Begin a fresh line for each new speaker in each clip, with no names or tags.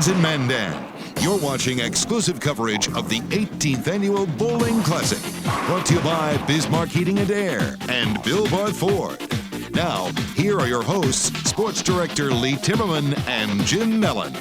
Lanes in Mandan. You're watching exclusive coverage of the 18th Annual Bowling Classic, brought to you by Bismarck Heating and Air and Bill Barth Ford. Now, here are your hosts, Sports Director Lee Timmerman and Jim Mellon.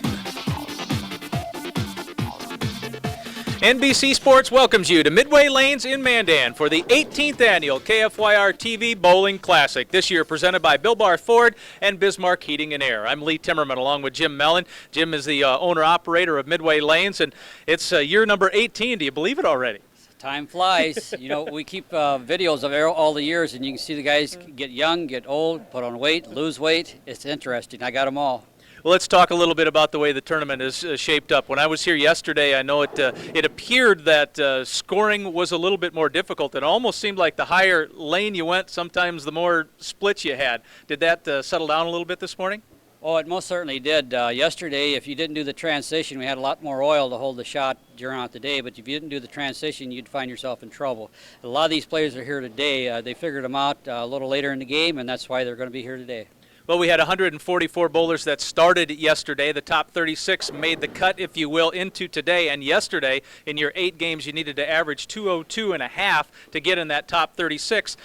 NBC Sports welcomes you to Midway Lanes in Mandan for the 18th Annual KFYR-TV Bowling Classic, this year presented by Bill Barth Ford and Bismarck Heating and Air. I'm Lee Timmerman along with Jim Mellon. Jim is the owner-operator of Midway Lanes, and it's year number 18. Do you believe it already?
Time flies. You know, we keep videos of all the years, and you can see the guys get young, get old, put on weight, lose weight. It's interesting. I got them all.
Well, let's talk a little bit about the way the tournament is shaped up. When I was here yesterday, I know it appeared that scoring was a little bit more difficult. It almost seemed like the higher lane you went, sometimes the more splits you had. Did that settle down a little bit this morning?
Oh, it most certainly did. Yesterday, if you didn't do the transition, we had a lot more oil to hold the shot during the day, but if you didn't do the transition, you'd find yourself in trouble. A lot of these players are here today. They figured them out a little later in the game, and that's why they're going to be here today.
Well, we had 144 bowlers that started yesterday. The top 36 made the cut, if you will, into today. And yesterday, in your 8 games, you needed to average 202.5 to get in that top 36.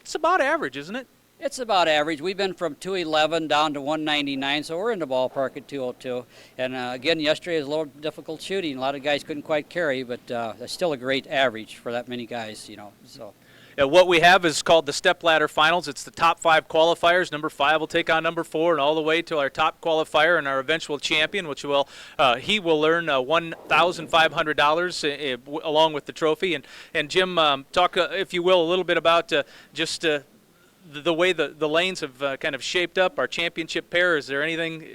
It's about average, isn't it?
It's about average. We've been from 211 down to 199, so we're in the ballpark at 202. And again, yesterday was a little difficult shooting. A lot of guys couldn't quite carry, but that's still a great average for that many guys, you know. So.
What we have is called the stepladder finals. It's the top 5 qualifiers. Number 5 will take on number 4, and all the way to our top qualifier and our eventual champion, which will he will earn $1,500 along with the trophy. And Jim, talk, if you will, a little bit about just the way the lanes have kind of shaped up. Our championship pair. Is there anything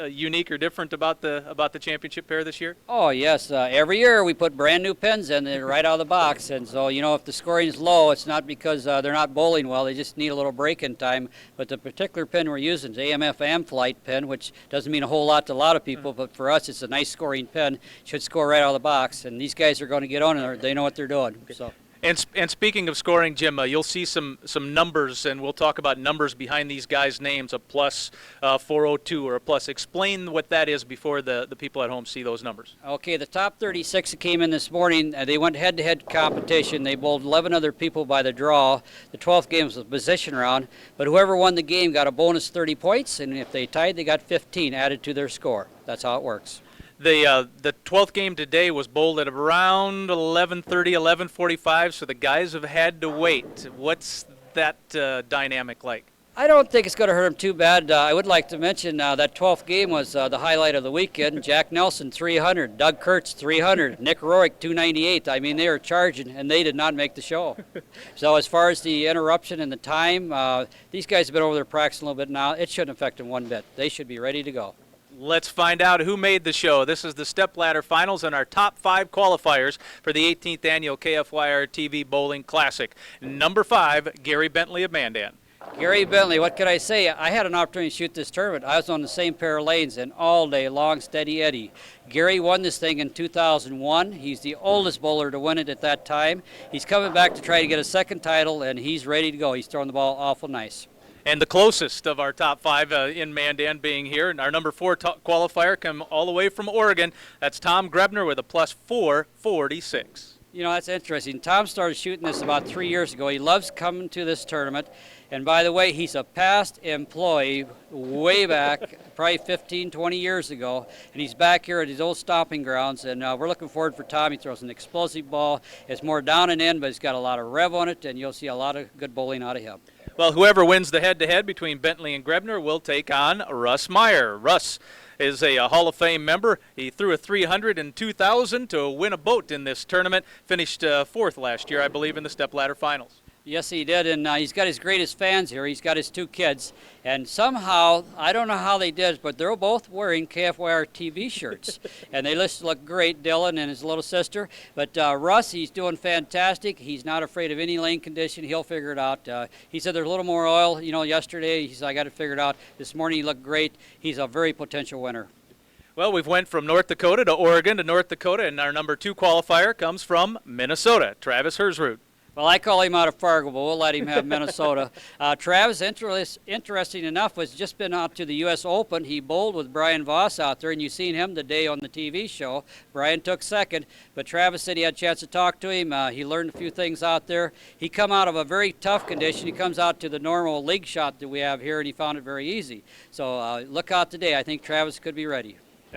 unique or different about the championship pair this year?
Oh yes, every year we put brand new pins in there right out of the box, and so you know if the scoring is low, it's not because they're not bowling well. They just need a little break-in time. But the particular pin we're using is AMF Amflight pin, which doesn't mean a whole lot to a lot of people, but for us it's a nice scoring pin. Should score right out of the box, and these guys are going to get on and they know what they're doing. So.
And speaking of scoring, Jim, you'll see some numbers, and we'll talk about numbers behind these guys' names, a plus 402 or a plus. Explain what that is before the people at home see those numbers.
Okay, the top 36 that came in this morning, they went head-to-head competition. They bowled 11 other people by the draw. The 12th game was a position round, but whoever won the game got a bonus 30 points, and if they tied, they got 15 added to their score. That's how it works.
The 12th game today was bowled at around 11:30, 11:45, so the guys have had to wait. What's that dynamic like?
I don't think it's going to hurt them too bad. I would like to mention that 12th game was the highlight of the weekend. Jack Nelson, 300. Doug Kurtz, 300. Nick Rourke, 298. I mean, they were charging, and they did not make the show. So as far as the interruption and the time, these guys have been over there practicing a little bit now. It shouldn't affect them one bit. They should be ready to go.
Let's find out who made the show. This is the stepladder finals and our top 5 qualifiers for the 18th Annual KFYR-TV Bowling Classic. Number 5, Gary Bentley of Mandan.
Gary Bentley, what can I say? I had an opportunity to shoot this tournament. I was on the same pair of lanes and all day long, steady Eddie. Gary won this thing in 2001. He's the oldest bowler to win it at that time. He's coming back to try to get a second title, and he's ready to go. He's throwing the ball awful nice.
And the closest of our top 5 in Mandan being here. And our number 4 qualifier come all the way from Oregon. That's Tom Grebner with a plus 446.
You know, that's interesting. Tom started shooting this about 3 years ago. He loves coming to this tournament. And by the way, he's a past employee way back, probably 15, 20 years ago. And he's back here at his old stomping grounds. And we're looking forward for Tom. He throws an explosive ball. It's more down and in, but it's got a lot of rev on it. And you'll see a lot of good bowling out of him.
Well, whoever wins the head-to-head between Bentley and Grebner will take on Russ Meyer. Russ is a Hall of Fame member. He threw a 300 in 2000 to win a boat in this tournament. Finished 4th last year, I believe, in the stepladder finals.
Yes, he did, and he's got his greatest fans here. He's got his 2 kids, and somehow, I don't know how they did, but they're both wearing KFYR-TV shirts, and they look great, Dylan and his little sister. But Russ, he's doing fantastic. He's not afraid of any lane condition. He'll figure it out. He said there's a little more oil. You know, yesterday, he said, I got it figured out. This morning, he looked great. He's a very potential winner.
Well, we've went from North Dakota to Oregon to North Dakota, and our number 2 qualifier comes from Minnesota, Travis Hersrud.
Well, I call him out of Fargo, but we'll let him have Minnesota. Travis, interesting enough, has just been out to the U.S. Open. He bowled with Brian Voss out there, and you've seen him today on the TV show. Brian took second, but Travis said he had a chance to talk to him. He learned a few things out there. He come out of a very tough condition. He comes out to the normal league shot that we have here, and he found it very easy. So look out today. I think Travis could be ready.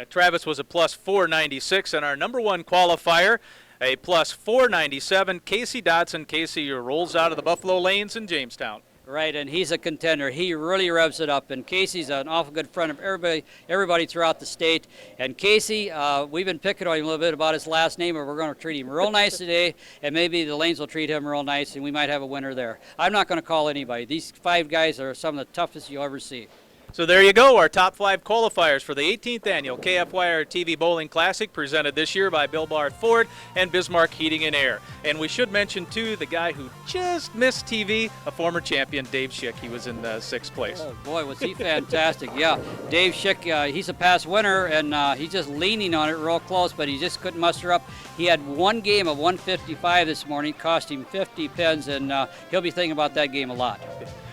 Travis was a plus 496, and our number one qualifier, a plus 497, Casey Dotson. Casey rolls out of the Buffalo Lanes in Jamestown.
Right, and he's a contender. He really revs it up, and Casey's an awful good friend of everybody throughout the state. And Casey, we've been picking on him a little bit about his last name, but we're going to treat him real nice today, and maybe the Lanes will treat him real nice, and we might have a winner there. I'm not going to call anybody. These 5 guys are some of the toughest you'll ever see.
So there you go, our top 5 qualifiers for the 18th annual KFYR-TV Bowling Classic, presented this year by Bill Barth Ford and Bismarck Heating and Air. And we should mention, too, the guy who just missed TV, a former champion, Dave Schick. He was in 6th place.
Oh, boy, was he fantastic. Yeah, Dave Schick, he's a past winner, and he's just leaning on it real close, but he just couldn't muster up. He had one game of 155 this morning, cost him 50 pins, and he'll be thinking about that game a lot.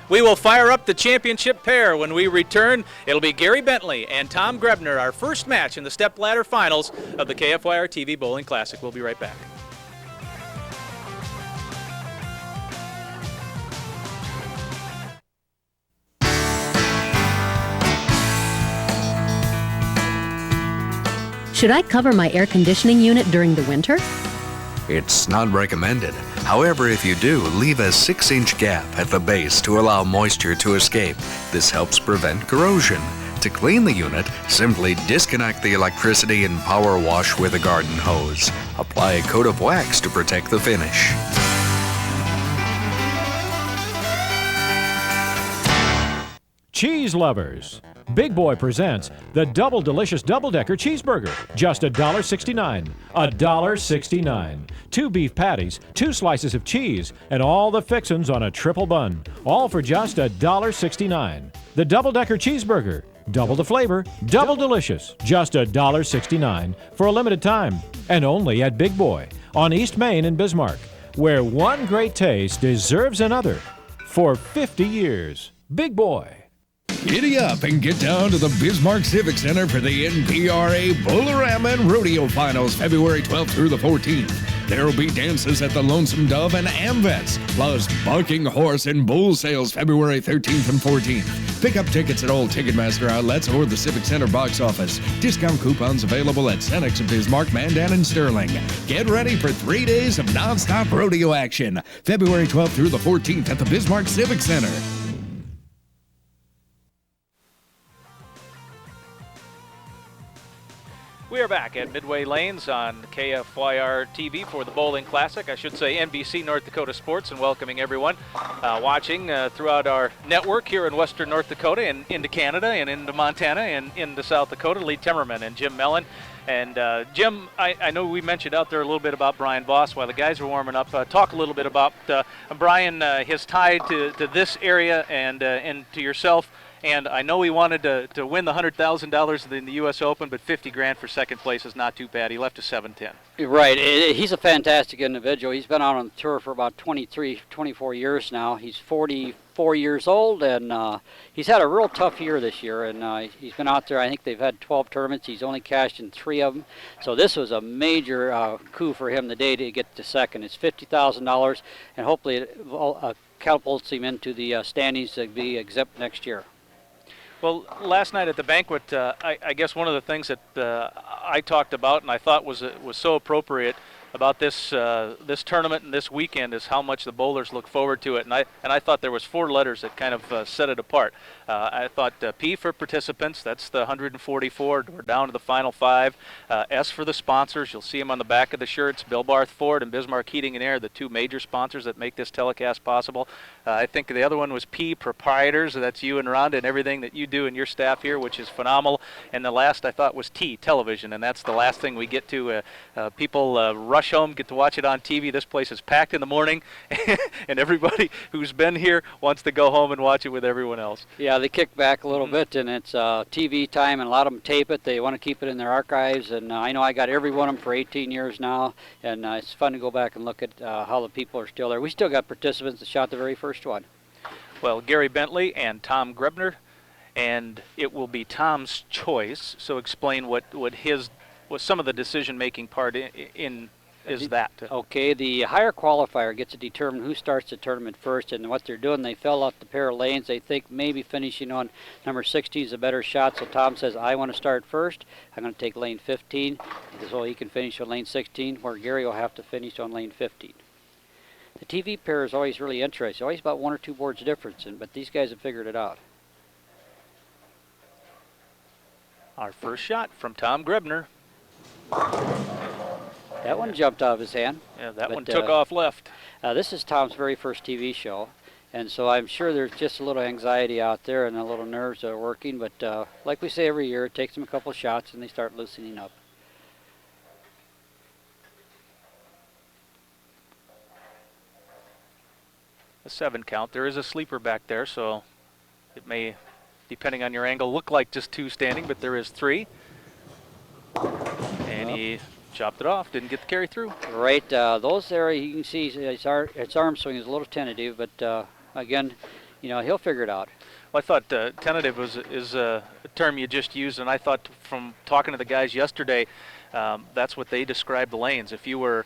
We will fire up the championship pair when we return. It'll be Gary Bentley and Tom Grebner, our first match in the step-ladder finals of the KFYR-TV Bowling Classic. We'll be right back.
Should I cover my air conditioning unit during the winter?
It's not recommended. However, if you do, leave a 6-inch gap at the base to allow moisture to escape. This helps prevent corrosion. To clean the unit, simply disconnect the electricity and power wash with a garden hose. Apply a coat of wax to protect the finish.
Cheese lovers, Big Boy presents the Double Delicious Double-Decker Cheeseburger, just $1.69. $1.69. 2 beef patties, 2 slices of cheese, and all the fixins on a triple bun, all for just $1.69. The Double-Decker Cheeseburger, double the flavor, double delicious, just $1.69 for a limited time, and only at Big Boy on East Main in Bismarck, where one great taste deserves another. For 50 years, Big Boy.
Giddy up and get down to the Bismarck Civic Center for the NPRA Bowlerama and Rodeo Finals, February 12th through the 14th. There will be dances at the Lonesome Dove and Amvets, plus bucking horse and bull sales February 13th and 14th. Pick up tickets at all Ticketmaster outlets or the Civic Center box office. Discount coupons available at Cenex of Bismarck, Mandan, and Sterling. Get ready for 3 days of nonstop rodeo action, February 12th through the 14th at the Bismarck Civic Center.
We are back at Midway Lanes on KFYR-TV for the Bowling Classic. I should say NBC North Dakota Sports, and welcoming everyone watching throughout our network here in western North Dakota and into Canada and into Montana and into South Dakota. Lee Timmerman and Jim Mellon. And Jim, I know we mentioned out there a little bit about Brian Voss while the guys were warming up. Talk a little bit about Brian, his tie to this area and to yourself. And I know he wanted to win the $100,000 in the U.S. Open, but $50,000 for second place is not too bad. He left a 7-10.
Right. He's a fantastic individual. He's been out on the tour for about 24 years now. He's 44 years old, and he's had a real tough year this year. And he's been out there. I think they've had 12 tournaments. He's only cashed in 3 of them. So this was a major coup for him today to get to second. It's $50,000, and hopefully it catapults him into the standings to be exempt next year.
Well, last night at the banquet, I guess one of the things that I talked about and I thought was so appropriate about this tournament and this weekend is how much the bowlers look forward to it. And I thought there was 4 letters that kind of set it apart. I thought P for participants, that's the 144. We're down to the final 5. S for the sponsors. You'll see them on the back of the shirts. Bill Barth Ford and Bismarck Heating and Air, the 2 major sponsors that make this telecast possible. I think the other one was P, proprietors. That's you and Rhonda and everything that you do and your staff here, which is phenomenal. And the last I thought was T, television, and that's the last thing we get to. People rush rush home, get to watch it on TV. This place is packed in the morning, and everybody who's been here wants to go home and watch it with everyone else.
Yeah, they kick back a little bit, and it's TV time, and a lot of them tape it. They want to keep it in their archives, and I know I got every one of them for 18 years now, and it's fun to go back and look at how the people are still there. We still got participants that shot the very first one.
Well, Gary Bentley and Tom Grebner, and it will be Tom's choice. So explain what some of the decision-making part in is that.
Okay, the higher qualifier gets to determine who starts the tournament first, and what they're doing, they fill out the pair of lanes. They think maybe finishing on number 16 is a better shot, so Tom says, I want to start first. I'm going to take lane 15, so he can finish on lane 16, where Gary will have to finish on lane 15. The TV pair is always really interesting, always about 1 or 2 boards difference, but these guys have figured it out.
Our first shot from Tom Grebner.
That one jumped out of his hand.
Yeah, that one took off left.
This is Tom's very first TV show, and so I'm sure there's just a little anxiety out there and a little nerves that are working, but like we say every year, it takes them a couple shots and they start loosening up.
A 7 count. There is a sleeper back there, so it may, depending on your angle, look like just 2 standing, but there is 3. And he chopped it off, didn't get the carry through.
Right, those there, you can see its arm swing is a little tentative, but again, you know, he'll figure it out.
Well, I thought tentative is a term you just used, and I thought from talking to the guys yesterday, that's what they described the lanes. If you were,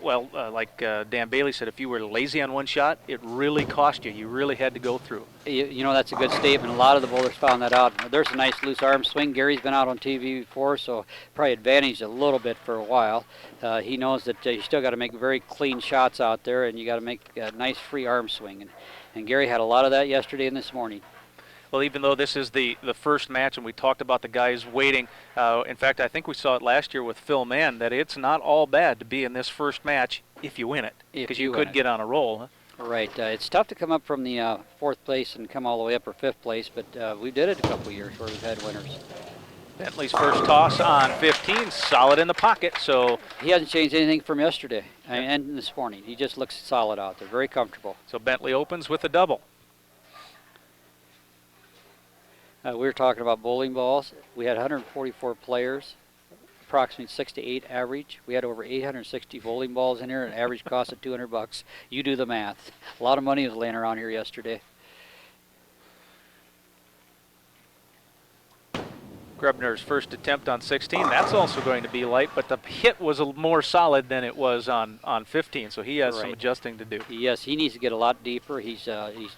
like Dan Bailey said, if you were lazy on one shot, it really cost you. You really had to go through.
You know, that's a good statement. A lot of the bowlers found that out. There's a nice loose arm swing. Gary's been out on TV before, so probably advantaged a little bit for a while. He knows that you still got to make very clean shots out there, and you got to make a nice free arm swing. And Gary had a lot of that yesterday and this morning.
Well, even though this is the first match, and we talked about the guys waiting, in fact, I think we saw it last year with Phil Mann, that it's not all bad to be in this first match if you win it, because you could get on a roll. Huh?
Right. It's tough to come up from the 4th place and come all the way up or 5th place, but we did it a couple of years where we've had winners.
Bentley's first toss on 15, solid in the pocket, so...
He hasn't changed anything from yesterday and this morning. He just looks solid out there, very comfortable.
So Bentley opens with a double.
We were talking about bowling balls. We had 144 players, approximately 6 to 8 average. We had over 860 bowling balls in here, an average cost of $200. You do the math. A lot of money was laying around here yesterday.
Grebner's first attempt on 16, that's also going to be light, but the hit was more solid than it was on 15, so he has some adjusting to do.
Yes, he needs to get a lot deeper. He's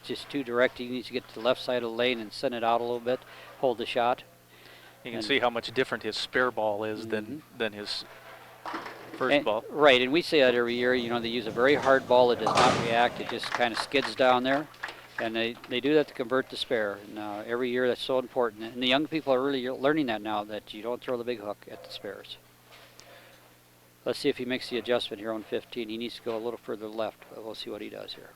just too direct. He needs to get to the left side of the lane and send it out a little bit, hold the shot.
You can see how much different his spare ball is than his first ball.
Right, and we say that every year. You know, they use a very hard ball that does not react. It just kind of skids down there. And they do that to convert the spare. And every year that's so important. And the young people are really learning that now, that you don't throw the big hook at the spares. Let's see if he makes the adjustment here on 15. He needs to go a little further left, but we'll see what he does here.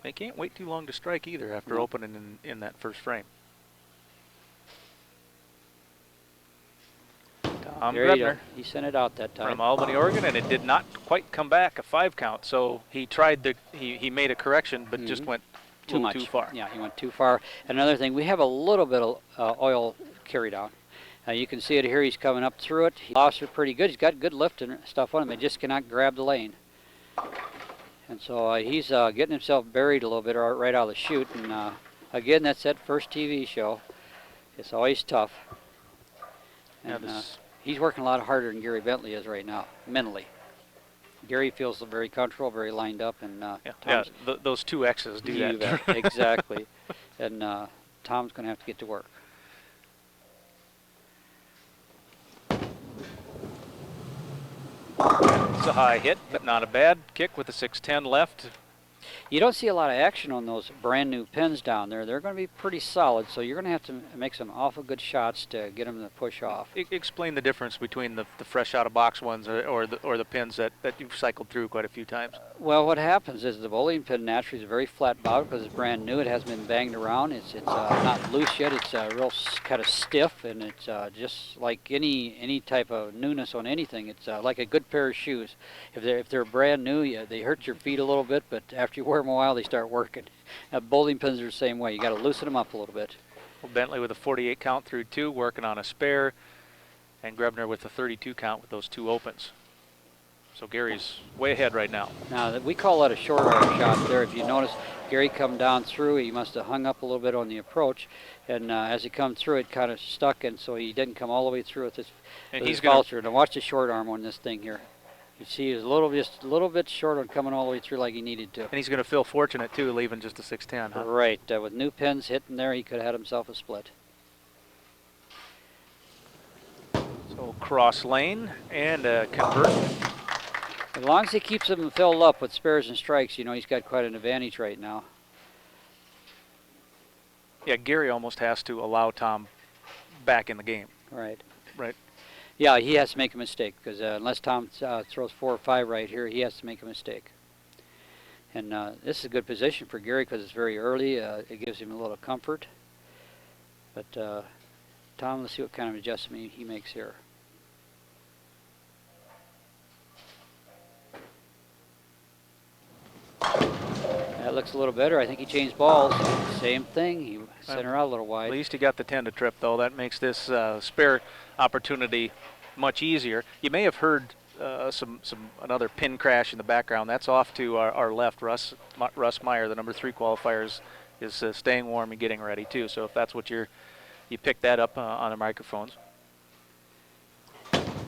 They can't wait too long to strike either after opening in that first frame. Tom Grebner.
He sent it out that time.
From Albany, Oregon, and it did not quite come back, a 5 count. So he tried he made a correction, but just went too far.
Yeah, he went too far. Another thing, we have a little bit of oil carried on. You can see it here. He's coming up through it. He lost it pretty good. He's got good lift and stuff on him. They just cannot grab the lane. And so he's getting himself buried a little bit right out of the chute. And again, that's that first TV show. It's always tough. And he's working a lot harder than Gary Bentley is right now, mentally. Gary feels very comfortable, very lined up, and
those 2 X's do that.
Exactly. And Tom's going to have to get to work.
It's a high hit, but not a bad kick with a 6-10 left.
you don't see a lot of action on those brand new pins down there. They're going to be pretty solid, so you're going to have to make some awful good shots to get them to push off.
Explain the difference between the fresh out of box ones or the pins that you've cycled through quite a few times.
Well, what happens is the bowling pin naturally is a very flat bottom because it's brand new. It hasn't been banged around. It's not loose yet. It's real kind of stiff, and it's just like any type of newness on anything. It's like a good pair of shoes. If they're brand new, they hurt your feet a little bit, but after you wear them a while, they start working. Bowling pins are the same way. You got to loosen them up a little bit.
Well, Bentley with a 48 count through 2, working on a spare, and Grebner with a 32 count with those 2 opens. So Gary's way ahead right now.
Now, we call that a short arm shot there. If you notice, Gary come down through, he must have hung up a little bit on the approach, and as he come through, it kind of stuck, and so he didn't come all the way through with his vulture. Now watch the short arm on this thing here. You see he's just a little bit short on coming all the way through like he needed to.
And he's going to feel fortunate, too, leaving just a 610, huh?
Right. With new pins hitting there, he could have had himself a split.
So cross lane and convert.
As long as he keeps them filled up with spares and strikes, you know, he's got quite an advantage right now.
Yeah, Gary almost has to allow Tom back in the game.
Right.
Right.
Yeah, he has to make a mistake because unless Tom throws 4 or 5 right here, he has to make a mistake. And this is a good position for Gary because it's very early. It gives him a little comfort. But Tom, let's see what kind of adjustment he makes here. That looks a little better. I think he changed balls. Same thing. He sent her out a little wide.
At least he got the 10 to trip, though. That makes this spare opportunity much easier. You may have heard another pin crash in the background. That's off to our left. Russ Meyer, the number 3 qualifier, is staying warm and getting ready too. So if that's what you picked that up on the microphones.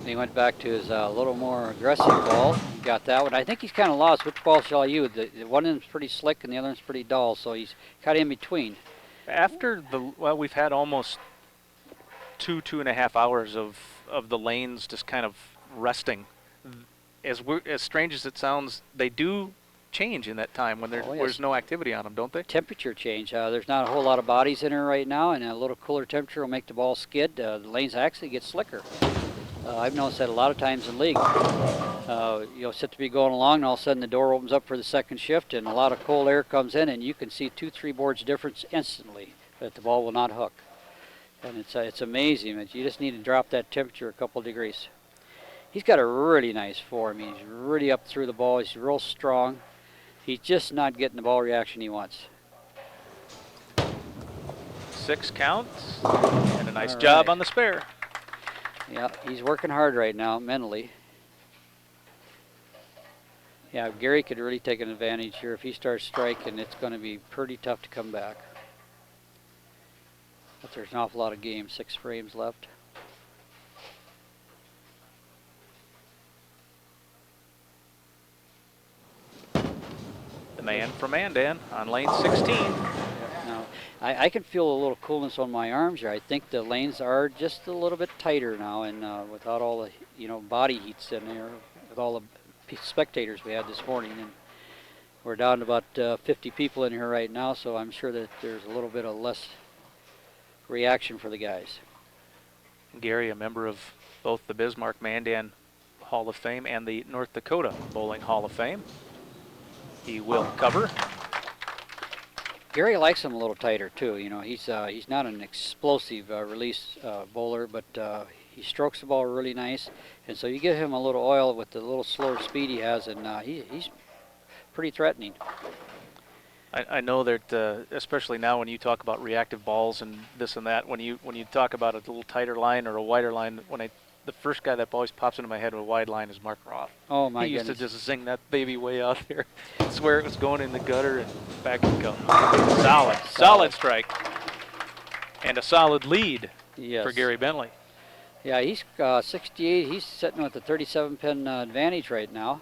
He went back to his little more aggressive ball. He got that one. I think he's kind of lost. Which ball shall I use? The one of them's pretty slick and the other one's pretty dull, so he's kind of in between.
After we've had almost 2.5 hours of the lanes just kind of resting. As strange as it sounds, they do change in that time when there's no activity on them, don't they?
Temperature change. There's not a whole lot of bodies in her right now, and a little cooler temperature will make the ball skid. The lanes actually get slicker. I've noticed that a lot of times in league. You'll sit to be going along, and all of a sudden the door opens up for the second shift, and a lot of cold air comes in, and you can see 2-3 boards difference instantly, but the ball will not hook. And it's amazing. You just need to drop that temperature a couple degrees. He's got a really nice form. He's really up through the ball. He's real strong. He's just not getting the ball reaction he wants.
6 counts, and a nice job on the spare.
Yeah, he's working hard right now, mentally. Yeah, Gary could really take an advantage here. If he starts striking, it's going to be pretty tough to come back. But there's an awful lot of games, 6 frames left.
The man from Mandan on lane 16.
Now, I can feel a little coolness on my arms here. I think the lanes are just a little bit tighter now, and without all the body heats in there, with all the spectators we had this morning, and we're down to about 50 people in here right now, so I'm sure that there's a little bit of less reaction for the guys.
Gary, a member of both the Bismarck Mandan Hall of Fame and the North Dakota Bowling Hall of Fame. He will cover.
Gary likes him a little tighter too. You know, he's not an explosive release bowler, but he strokes the ball really nice, and so you give him a little oil with the little slower speed he has, and he's pretty threatening.
I know that, especially now when you talk about reactive balls and this and that, when you talk about a little tighter line or a wider line, the first guy that always pops into my head with a wide line is Mark Roth.
Oh my
goodness. He used to just zing that baby way out there. I swear it was going in the gutter and back it goes. Solid strike. And a solid lead for Gary Bentley.
Yeah, he's 68. He's sitting with a 37-pin advantage right now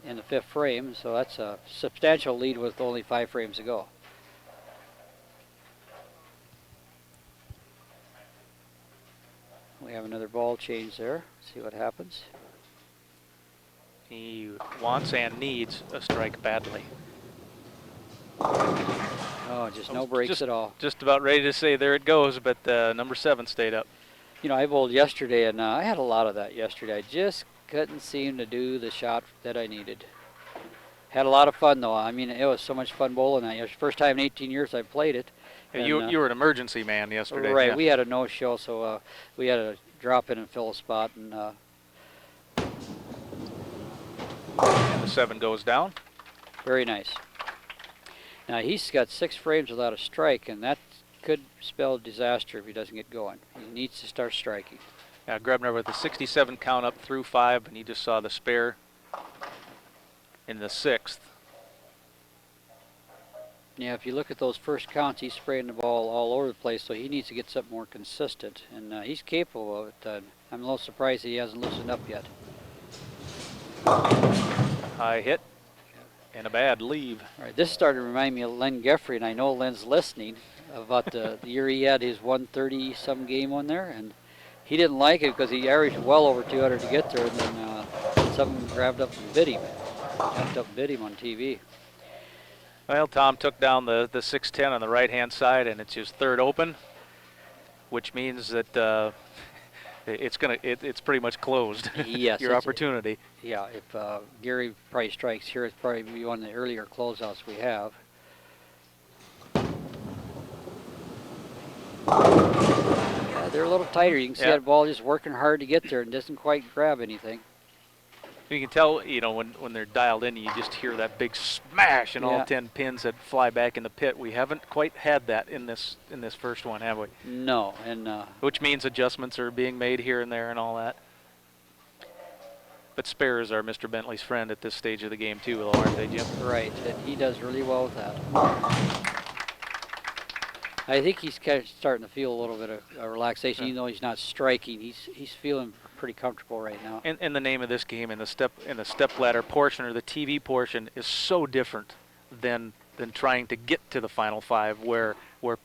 in the 5th frame, so that's a substantial lead with only 5 frames to go. We have another ball change there. See what happens.
He wants and needs a strike badly.
Oh, just no breaks at all.
Just about ready to say there it goes, but number 7 stayed up.
You know, I bowled yesterday, and I had a lot of that yesterday. I just couldn't seem to do the shot that I needed. Had a lot of fun, though. I mean, it was so much fun bowling that. It was the first time in 18 years I played it.
And,
and,
you were an emergency man yesterday.
Right.
Yeah.
We had a no-show, so we had to drop in and fill a spot. And
the 7 goes down.
very nice. Now, he's got 6 frames without a strike, and that could spell disaster if he doesn't get going. He needs to start striking.
Yeah, Grebner with a 67 count up through 5, and he just saw the spare in the 6th.
Yeah, if you look at those first counts, he's spraying the ball all over the place, so he needs to get something more consistent, and he's capable of it. I'm a little surprised that he hasn't loosened up yet.
High hit and a bad leave.
All right, this started to remind me of Len Geffrey, and I know Len's listening, about the year he had his 130-some game on there, and he didn't like it because he averaged well over 200 to get there, and then someone grabbed up and bit him. Jumped up and bit him on TV.
Well, Tom took down the 610 on the right-hand side, and it's his 3rd open, which means that it's pretty much closed.
Yes,
your opportunity.
Yeah, if Gary probably strikes here, it's probably be one of the earlier closeouts we have. Yeah, they're a little tighter. You can see that ball just working hard to get there and doesn't quite grab anything.
You can tell, you know, when they're dialed in, you just hear that big smash and all 10 pins that fly back in the pit. We haven't quite had that in this first one, have we?
No, and
which means adjustments are being made here and there and all that. But spares are Mr. Bentley's friend at this stage of the game too, aren't they, Jim?
Right, and he does really well with that. I think he's kind of starting to feel a little bit of relaxation, even though he's not striking. He's feeling pretty comfortable right now.
And the name of this game in the step ladder portion, or the TV portion, is so different than trying to get to the final 5, where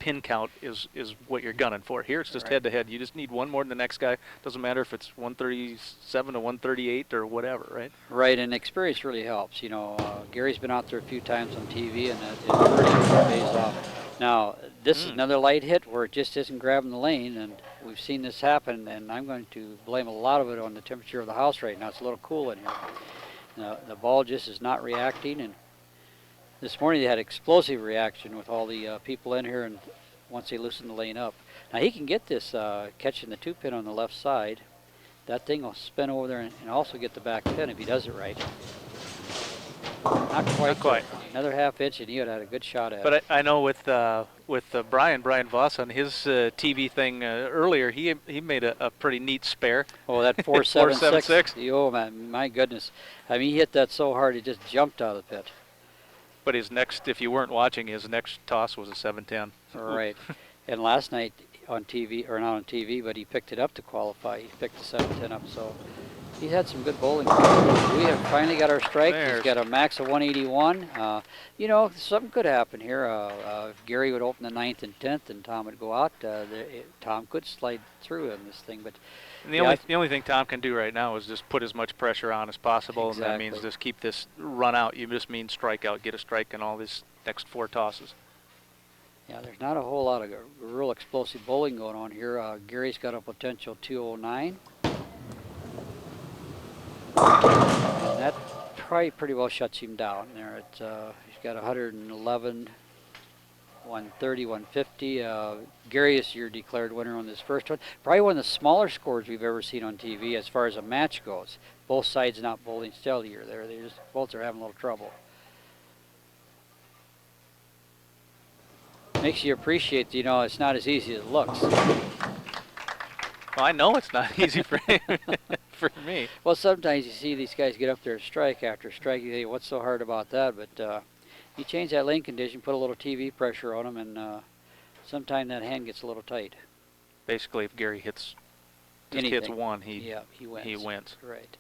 pin count is what you're gunning for. Here it's just head to head. You just need one more than the next guy. Doesn't matter if it's 137 to 138 or whatever, right?
Right, and experience really helps. You know, Gary's been out there a few times on TV, and it really pays off. Now, this is another light hit where it just isn't grabbing the lane, and we've seen this happen, and I'm going to blame a lot of it on the temperature of the house right now. It's a little cool in here. The ball just is not reacting, and this morning they had explosive reaction with all the people in here, and once they loosen the lane up. Now he can get this catching the 2-pin on the left side. That thing will spin over there and also get the back pin if he does it right. Not quite. Another half inch, and he would have had a good shot at it.
But I know with Brian Voss on his TV thing earlier, he made a pretty neat spare.
Oh, that 476.
476.
Oh, man, my goodness. I mean, he hit that so hard, it just jumped out of the pit.
But his next, if you weren't watching, his next toss was a 710.
Right. And last night on TV, or not on TV, but he picked it up to qualify. He picked the 710 up, so he's had some good bowling. We have finally got our strike. He's got a max of 181. You know, something could happen here. If Gary would open the 9th and 10th and Tom would go out, Tom could slide through in this thing. But
and the only thing Tom can do right now is just put as much pressure on as possible, and that means just keep this run out. You just mean strike out, get a strike in all these next 4 tosses.
Yeah, there's not a whole lot of real explosive bowling going on here. Gary's got a potential 209. And that probably pretty well shuts him down there. He's got 111, 130, 150. Gary is your declared winner on this first one. Probably one of the smaller scores we've ever seen on TV as far as a match goes. Both sides not bowling steady here. They just both are having a little trouble. Makes you appreciate, you know, it's not as easy as it looks.
Well, I know it's not easy for him, for me.
Well, sometimes you see these guys get up there and strike after strike. You think, what's so hard about that? But you change that lane condition, put a little TV pressure on them, and sometimes that hand gets a little tight.
Basically, if Gary hits one, he wins.
Right.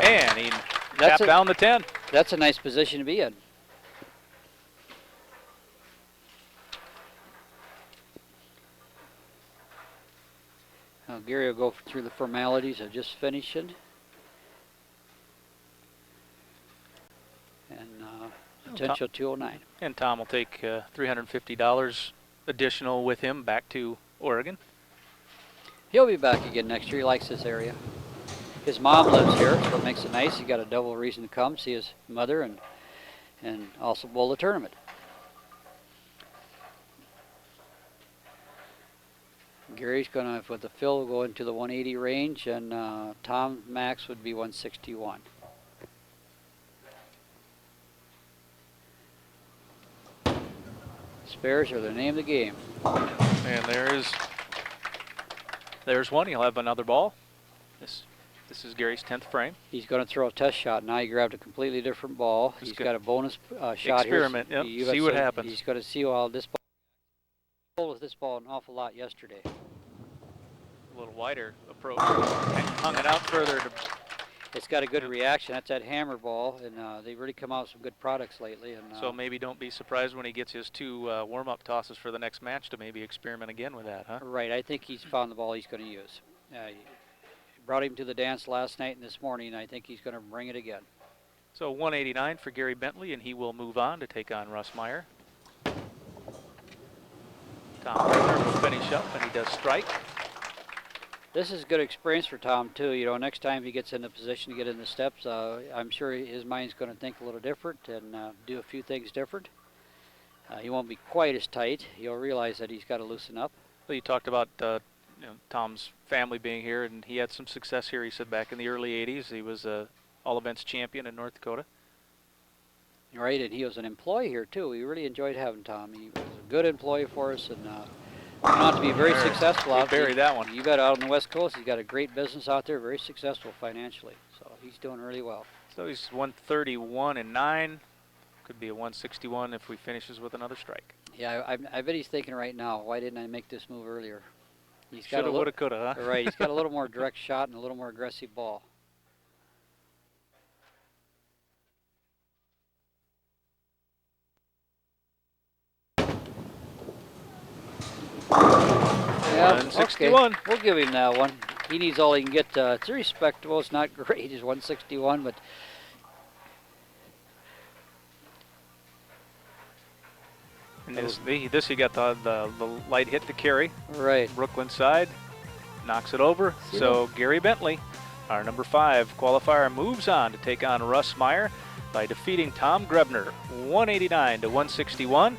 And he tapped down the 10.
That's a nice position to be in. Now Gary will go through the formalities of just finishing. potential 209.
And Tom will take $350 additional with him back to Oregon.
He'll be back again next year. He likes this area. His mom lives here, so it makes it nice. He got a double reason to come, see his mother, and also bowl the tournament. Gary's gonna, with the fill, go into the 180 range, and Tom max would be 161. Spares are the name of the game.
And there's one. He'll have another ball. This is Gary's 10th frame.
He's going to throw a test shot. Now he grabbed a completely different ball. He's got a bonus shot
experiment,
here.
yep. See what happens.
He's going to see how this ball. He pulled with this ball an awful lot yesterday.
A little wider approach. And hung it out further.
It's got a good reaction. That's that hammer ball, and they've really come out with some good products lately. And
so maybe don't be surprised when he gets his 2 warm-up tosses for the next match to maybe experiment again with that, huh?
Right. I think he's found the ball he's going to use. Brought him to the dance last night and this morning, and I think he's going to bring it again.
So 189 for Gary Bentley, and he will move on to take on Russ Meyer. Tom Brenner will finish up, and he does strike.
This is good experience for Tom, too. You know, next time he gets in a position to get in the steps, I'm sure his mind's going to think a little different and do a few things different. He won't be quite as tight. He'll realize that he's got to loosen up.
Well, you talked about Tom's family being here, and he had some success here. He said back in the early 80s, he was a all-events champion in North Dakota.
Right, and he was an employee here, too. We really enjoyed having Tom. He was a good employee for us, and went on to be very successful out there.
Bury that one.
You bet, out on the West Coast, he's got a great business out there, very successful financially. So he's doing really well.
So he's 131 and 9. Could be a 161 if he finishes with another strike.
Yeah, I bet he's thinking right now, why didn't I make this move earlier? He's
Shoulda, woulda, coulda, huh?
Right, he's got a little more direct shot and a little more aggressive ball. Yeah,
161.
Okay. We'll give him that one. He needs all he can get. It's respectable. It's not great. He's 161, but
and this he got the light hit to carry.
Right.
Brooklyn side knocks it over. So Gary Bentley, our number 5 qualifier, moves on to take on Russ Meyer by defeating Tom Grebner 189 to 161.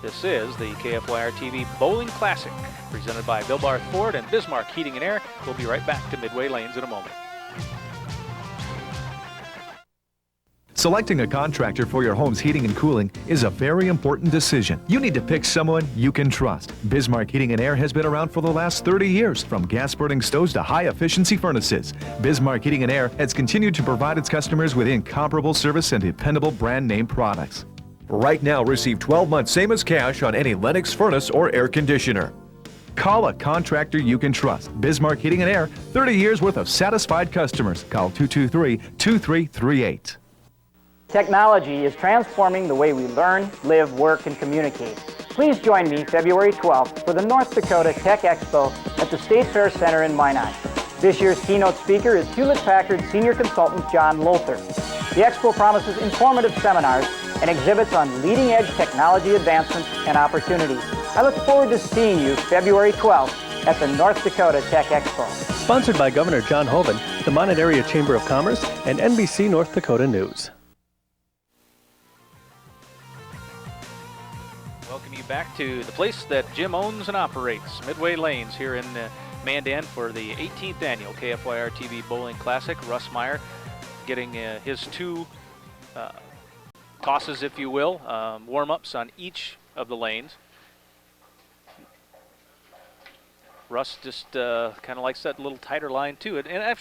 This is the KFYR-TV Bowling Classic, presented by Bill Barth Ford and Bismarck Heating and Air. We'll be right back to Midway Lanes in a moment.
Selecting a contractor for your home's heating and cooling is a very important decision. You need to pick someone you can trust. Bismarck Heating and Air has been around for the last 30 years, from gas-burning stoves to high-efficiency furnaces. Bismarck Heating and Air has continued to provide its customers with incomparable service and dependable brand-name products. Right now, receive 12 months same as cash on any Lennox furnace or air conditioner. Call a contractor you can trust. Bismarck Heating and Air, 30 years worth of satisfied customers. Call 223-2338.
Technology is transforming the way we learn, live, work, and communicate. Please join me February 12th for the North Dakota Tech Expo at the State Fair Center in Minot. This year's keynote speaker is Hewlett-Packard Senior Consultant John Lothar. The expo promises informative seminars and exhibits on leading-edge technology advancements and opportunities. I look forward to seeing you February 12th at the North Dakota Tech Expo.
Sponsored by Governor John Hoeven, the Minot Area Chamber of Commerce, and NBC North Dakota News.
Welcome you back to the place that Jim owns and operates, Midway Lanes here in Mandan for the 18th annual KFYR-TV Bowling Classic. Russ Meyer getting his 2 tosses, if you will, warm-ups on each of the lanes. Russ just kind of likes that little tighter line too. And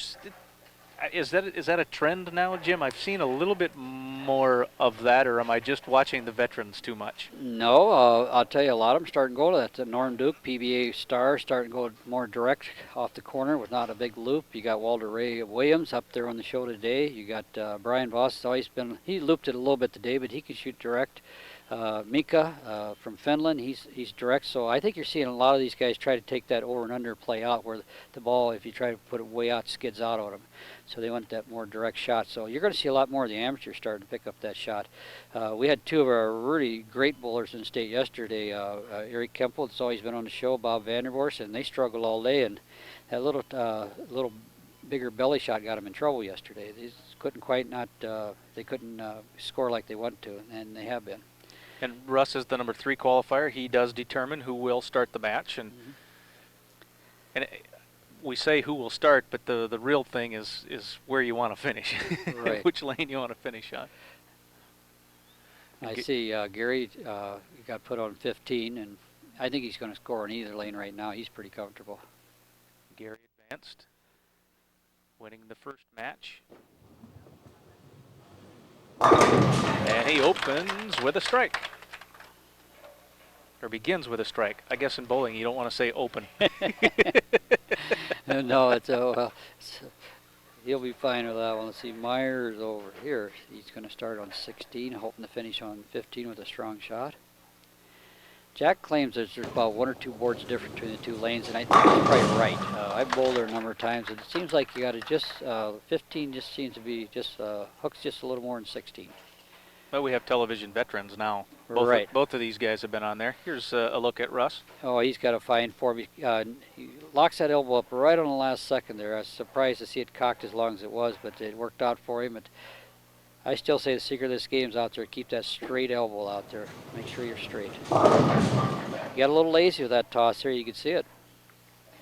is that a trend now, Jim? I've seen a little bit more of that, or am I just watching the veterans too much?
No, I'll tell you, a lot of them starting to go to that. Norm Duke, PBA star, starting to go more direct off the corner with not a big loop. You got Walter Ray Williams up there on the show today. You got Brian Voss. Has always been, he looped it a little bit today, but he can shoot direct. Mika from Finland, he's direct. So I think you're seeing a lot of these guys try to take that over and under play out, where the ball, if you try to put it way out, skids out on them. So they want that more direct shot. So you're going to see a lot more of the amateurs starting to pick up that shot. We had two of our really great bowlers in state yesterday. Eric Kempel, that's always been on the show, Bob Vandervorst, and they struggled all day. And that little bigger belly shot got them in trouble yesterday. They couldn't quite they couldn't score like they wanted to, and they have been.
And Russ is the number 3 qualifier. He does determine who will start the match, and we say who will start, but the real thing is where you want to finish,
right.
Which lane you want to finish on.
I see Gary got put on 15, and I think he's going to score in either lane right now. He's pretty comfortable.
Gary advanced, winning the first match. And he opens with a strike. Or begins with a strike. I guess in bowling you don't want to say open.
No, he'll be fine with that one. Let's see, Myers over here. He's going to start on 16, hoping to finish on 15 with a strong shot. Jack claims there's about 1 or 2 boards different between the 2 lanes, and I think he's probably right. I've bowled there a number of times, and it seems like you got to just 15 just seems to be hooks just a little more than 16.
Well, we have television veterans now.
Right.
Both of these guys have been on there. Here's a look at Russ.
Oh, he's got a fine form. He locks that elbow up right on the last second there. I was surprised to see it cocked as long as it was, but it worked out for him. But I still say the secret of this game's out there. Keep that straight elbow out there. Make sure you're straight. He got a little lazy with that toss there. You could see it.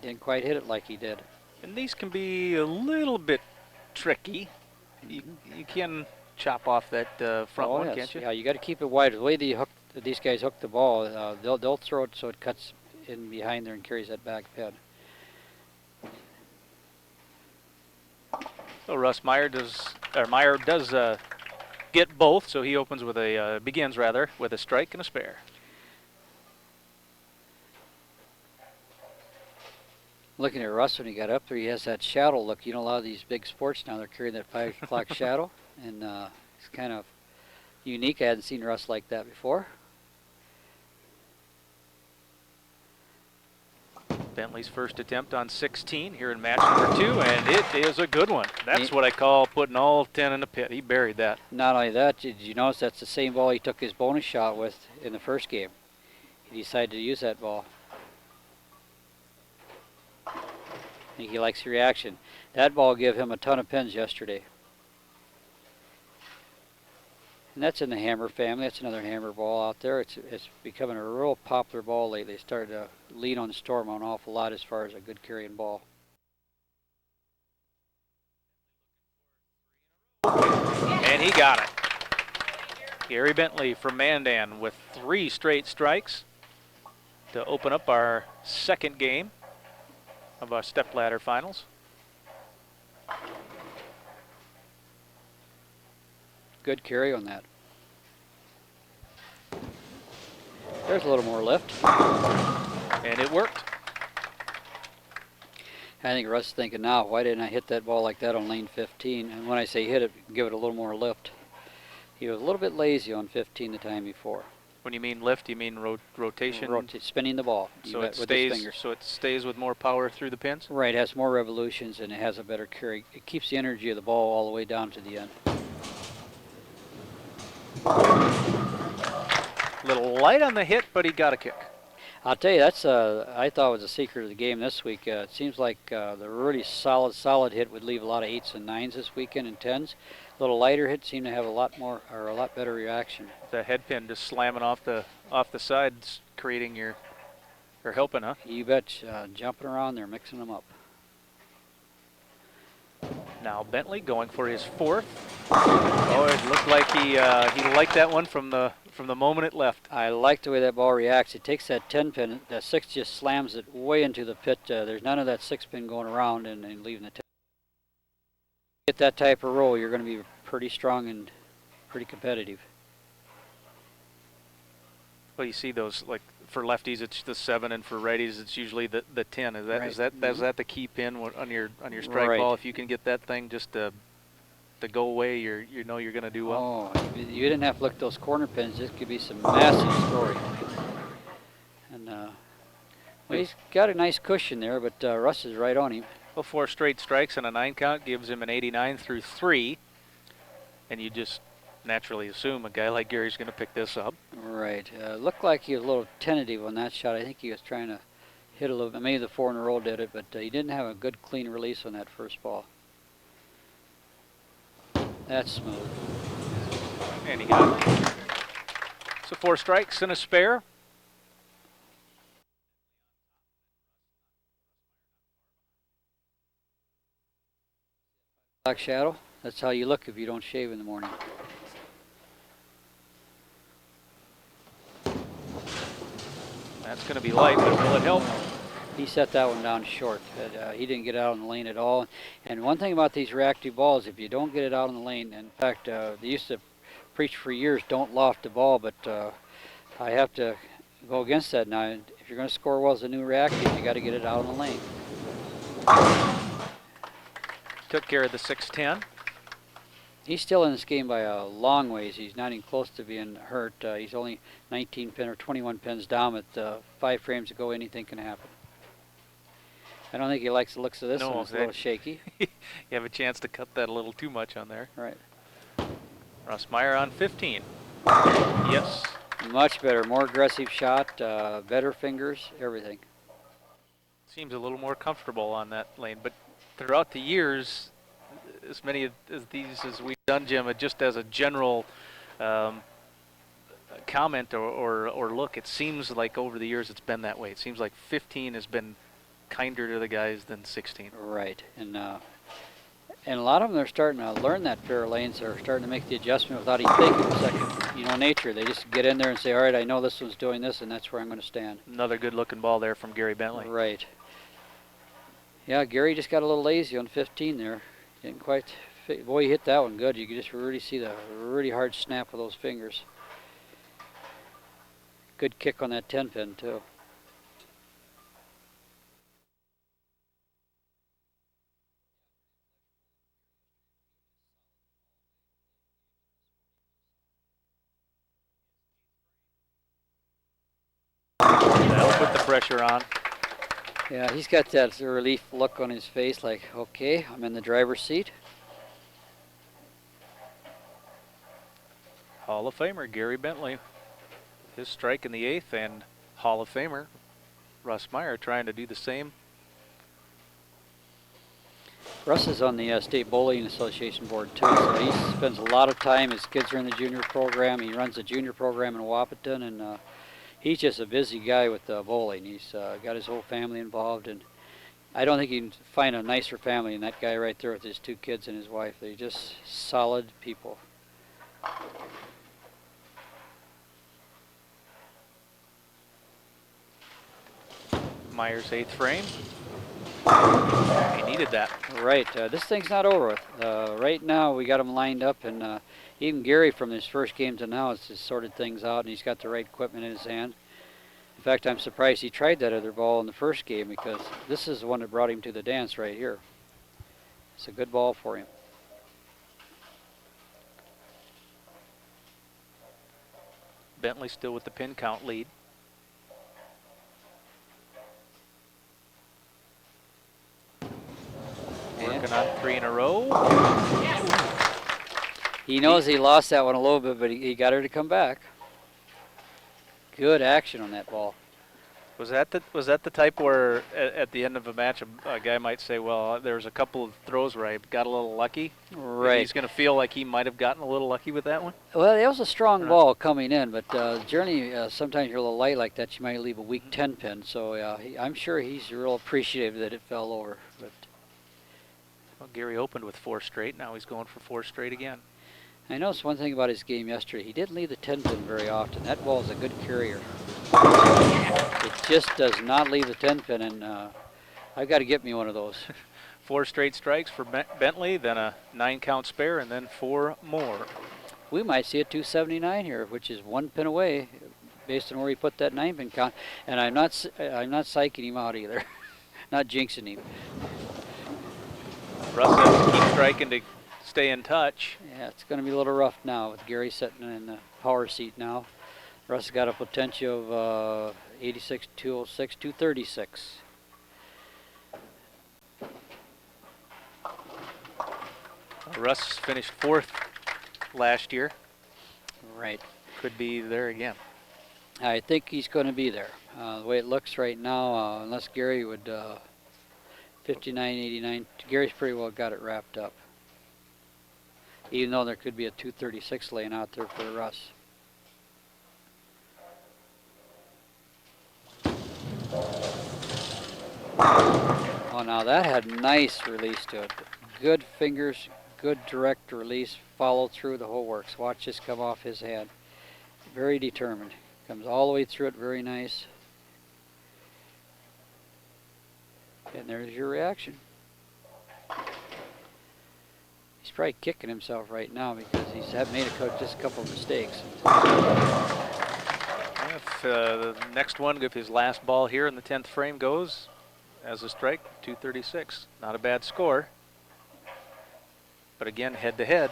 Didn't quite hit it like he did.
And these can be a little bit tricky. You can chop off that front one,
yes.
can't you?
Yeah, you got to keep it wide. The way these guys hook the ball, they'll throw it so it cuts in behind there and carries that back pin.
So Russ Meyer does get both, so he opens with begins with a strike and a spare.
Looking at Russ when he got up there, he has that shadow look. You know, a lot of these big sports now, they're carrying that 5 o'clock shadow, and it's kind of unique. I hadn't seen Russ like that before.
Bentley's first attempt on 16 here in match number 2, and it is a good one. That's what I call putting all 10 in the pit. He buried that.
Not only that, did you notice that's the same ball he took his bonus shot with in the first game? He decided to use that ball. I think he likes the reaction. That ball gave him a ton of pins yesterday. And that's in the hammer family. That's another hammer ball out there. It's becoming a real popular ball lately. They started to lean on Storm an awful lot as far as a good carrying ball.
And he got it. Gary Bentley from Mandan with 3 straight strikes to open up our second game of our stepladder finals.
Good carry on that. There's a little more lift.
And it worked.
I think Russ is thinking now, why didn't I hit that ball like that on lane 15? And when I say hit it, give it a little more lift. He was a little bit lazy on 15 the time before.
When you mean lift, you mean rotation?
Spinning the ball.
So it stays with more power through the pins?
Right, it has more revolutions and it has a better carry. It keeps the energy of the ball all the way down to the end.
Little light on the hit, but he got a kick.
I'll tell you, that's I thought was the secret of the game this week. It seems like the really solid hit would leave a lot of 8s and 9s this weekend and 10s. A little lighter hit seemed to have a lot better reaction.
The head pin just slamming off the sides, creating or helping, huh?
You bet. Jumping around there, mixing them up.
Now Bentley going for his 4th. Oh, it looked like he liked that one from the moment it left.
I like the way that ball reacts. It takes that 10 pin, that 6 just slams it way into the pit. There's none of that 6 pin going around and leaving the 10. Get that type of roll, you're going to be pretty strong and pretty competitive.
Well, you see those, like for lefties it's the 7, and for righties it's usually the 10. Is that the key pin on your strike ball? If you can get that thing just to to go away, you know you're going to do well.
Oh, you didn't have to look at those corner pins. This could be some massive scoring. And well, he's got a nice cushion there, but Russ is right on him.
Well, 4 straight strikes and a 9 count gives him an 89 through 3. And you just naturally assume a guy like Gary's going to pick this up.
Right. Looked like he was a little tentative on that shot. I think he was trying to hit a little bit. Maybe the 4 in a row did it, but he didn't have a good clean release on that first ball. That's smooth.
And he got it. So 4 strikes and a spare.
Black shadow. That's how you look if you don't shave in the morning.
That's going to be light, but will it help?
He set that one down short. He didn't get out on the lane at all. And one thing about these reactive balls, if you don't get it out on the lane, in fact, they used to preach for years, don't loft the ball, but I have to go against that now. If you're going to score well as a new reactive, you got to get it out on the lane.
Took care of the 6-10.
He's still in this game by a long ways. He's not even close to being hurt. He's only 19 pin or 21 pins down. At 5 frames ago, anything can happen. I don't think he likes the looks of this one. It's a little shaky.
You have a chance to cut that a little too much on there.
Right.
Russ Meyer on 15. Yes.
Much better, more aggressive shot, better fingers, everything.
Seems a little more comfortable on that lane, but throughout the years, as many of these as we've done, Jim, just as a general comment or look, it seems like over the years it's been that way. It seems like 15 has been kinder to the guys than 16.
Right, and a lot of them are starting to learn that fair lanes. They're starting to make the adjustment without even thinking a second, nature. They just get in there and say, all right, I know this one's doing this, and that's where I'm going to stand.
Another good-looking ball there from Gary Bentley.
Right. Yeah, Gary just got a little lazy on 15 there. Didn't quite fit. Boy, he hit that one good. You could just really see the really hard snap of those fingers. Good kick on that 10 pin, too.
That'll put the pressure on.
Yeah, he's got that relief look on his face like, okay, I'm in the driver's seat.
Hall of Famer Gary Bentley. His strike in the 8th, and Hall of Famer Russ Meyer trying to do the same.
Russ is on the State Bowling Association board too, so he spends a lot of time. His kids are in the junior program. He runs the junior program in Wapaton, and he's just a busy guy with bowling. He's got his whole family involved, and I don't think you can find a nicer family than that guy right there with his 2 kids and his wife. They're just solid people.
Meyer's 8th frame. He needed that.
Right. This thing's not over with. Right now we got him lined up, and even Gary from his first game to now has just sorted things out, and he's got the right equipment in his hand. In fact, I'm surprised he tried that other ball in the first game, because this is the one that brought him to the dance right here. It's a good ball for him.
Bentley still with the pin count lead. Working on 3 in a row.
He knows he lost that one a little bit, but he got her to come back. Good action on that ball.
Was that the type where at the end of a match a guy might say, well, there's a couple of throws where I got a little lucky?
Right.
He's going to feel like he might have gotten a little lucky with that one?
Well, it was a strong ball coming in, but generally sometimes you're a little light like that, you might leave a weak 10 pin. So I'm sure he's real appreciative that it fell over. But
well, Gary opened with 4 straight. Now he's going for 4 straight again.
I noticed one thing about his game yesterday. He didn't leave the 10 pin very often. That ball is a good carrier. It just does not leave the 10 pin, and I've got to get me one of those.
4 straight strikes for Bentley, then a 9 count spare, and then 4 more.
We might see a 279 here, which is 1 pin away, based on where he put that 9 pin count. And I'm not psyching him out either, not jinxing him.
Russ has to keep striking to stay in touch.
Yeah, it's going to be a little rough now with Gary sitting in the power seat now. Russ got a potential of 86, 206, 236.
Russ finished 4th last year.
Right.
Could be there again.
I think he's going to be there. The way it looks right now, unless Gary would 59, 89, Gary's pretty well got it wrapped up. Even though there could be a 236 laying out there for Russ. Oh, now that had nice release to it. Good fingers, good direct release, follow through the whole works. Watch this come off his hand. Very determined. Comes all the way through it, very nice. And there's your reaction. He's probably kicking himself right now because he's made just a couple of mistakes.
If the next one, if his last ball here in the 10th frame goes as a strike, 236. Not a bad score. But again, head to head.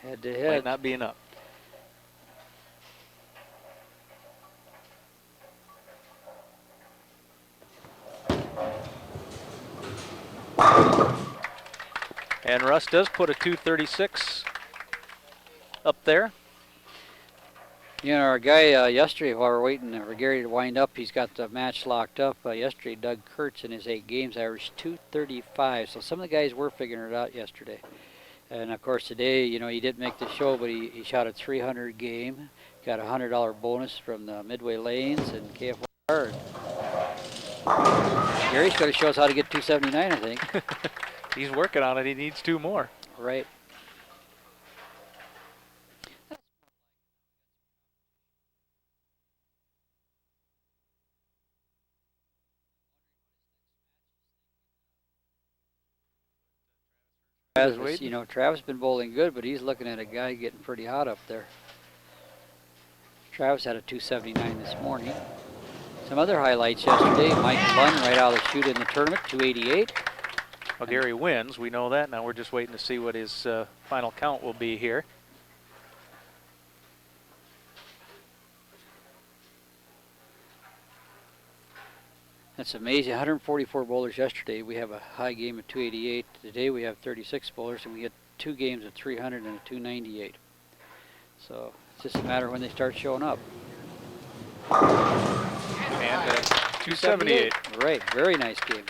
Head to head.
Might not be enough. And Russ does put a 236 up there.
You know, our guy yesterday, while we're waiting for Gary to wind up, he's got the match locked up. Yesterday, Doug Kurtz in his 8 games averaged 235. So some of the guys were figuring it out yesterday. And of course today, you know, he didn't make the show, but he shot a 300 game. Got a $100 bonus from the Midway Lanes and KFYR. Gary's going to show us how to get 279, I think.
He's working on it. He needs 2 more.
Right. Travis, you know, Travis been bowling good, but he's looking at a guy getting pretty hot up there. Travis had a 279 this morning. Some other highlights yesterday. Mike Bunn right out of the chute in the tournament, 288.
Well, Gary wins. We know that. Now we're just waiting to see what his final count will be here.
That's amazing. 144 bowlers yesterday. We have a high game of 288. Today we have 36 bowlers, and we get 2 games of 300 and a 298. So it's just a matter of when they start showing up.
And 278.
Right. Very nice game.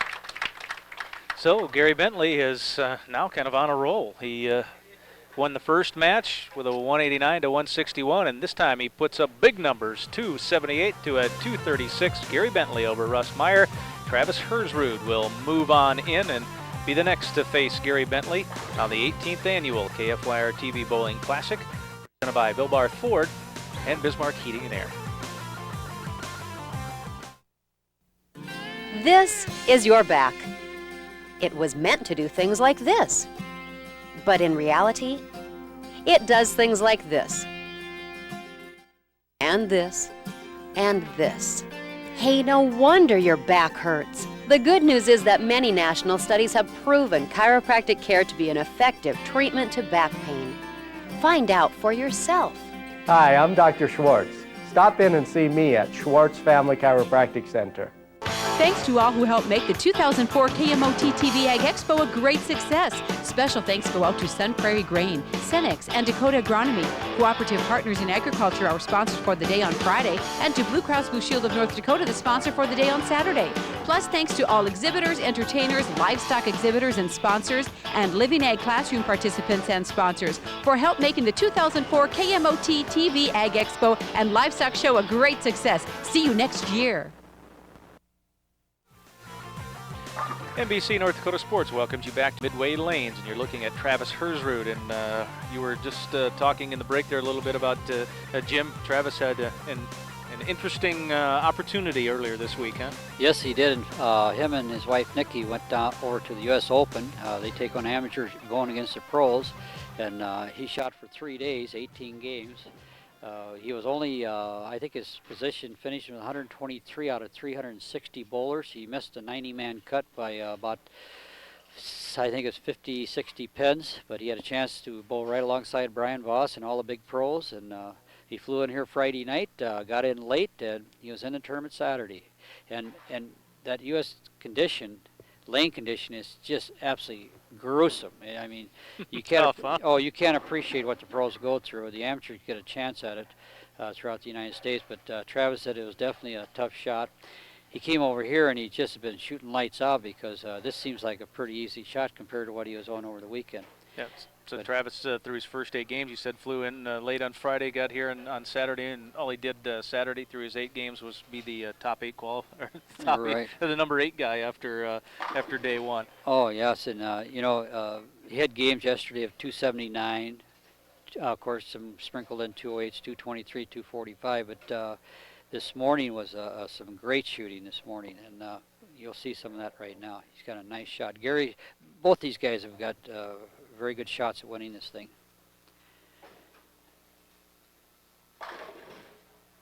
So Gary Bentley is now kind of on a roll. He won the first match with a 189 to 161, and this time he puts up big numbers, 278 to a 236. Gary Bentley over Russ Meyer. Travis Hersrud will move on in and be the next to face Gary Bentley on the 18th annual KFYR-TV Bowling Classic, presented by Bill Barth Ford and Bismarck Heating and Air.
This is your back. It was meant to do things like this. But in reality, it does things like this. And this. And this. Hey, no wonder your back hurts. The good news is that many national studies have proven chiropractic care to be an effective treatment to back pain. Find out for yourself.
Hi, I'm Dr. Schwartz. Stop in and see me at Schwartz Family Chiropractic Center.
Thanks to all who helped make the 2004 KMOT TV Ag Expo a great success. Special thanks go out to Sun Prairie Grain, Cenex, and Dakota Agronomy. Cooperative Partners in Agriculture, our sponsors for the day on Friday, and to Blue Cross Blue Shield of North Dakota, the sponsor for the day on Saturday. Plus, thanks to all exhibitors, entertainers, livestock exhibitors and sponsors, and Living Ag Classroom participants and sponsors for help making the 2004 KMOT TV Ag Expo and Livestock Show a great success. See you next year.
NBC North Dakota Sports welcomes you back to Midway Lanes, and you're looking at Travis Hersrud. And you were just talking in the break there a little bit about Jim. Travis had an interesting opportunity earlier this week, huh?
Yes, he did. Him and his wife Nikki went down over to the U.S. Open. They take on amateurs going against the pros, and he shot for 3 days, 18 games. He was only, I think his position finished with 123 out of 360 bowlers. He missed a 90-man cut by about I think it's 50, 60 pins, but he had a chance to bowl right alongside Brian Voss and all the big pros, and he flew in here Friday night, got in late, and he was in the tournament Saturday. And that U.S. condition, lane condition, is just absolutely gruesome. I mean, you can't,
Tough, huh?
you can't appreciate what the pros go through. The amateurs get a chance at it throughout the United States, but Travis said it was definitely a tough shot. He came over here and he's just been shooting lights out because this seems like a pretty easy shot compared to what he was on over the weekend.
Yeah. So Travis, through his first 8 games, you said flew in late on Friday, got here on Saturday, and all he did Saturday through his 8 games was be the top 8 the number 8 guy after day 1.
Oh yes, and he had games yesterday of 279. Of course, some sprinkled in 208s, 223, 245, but this morning was some great shooting this morning, and you'll see some of that right now. He's got a nice shot. Gary, both these guys have got very good shots at winning this thing.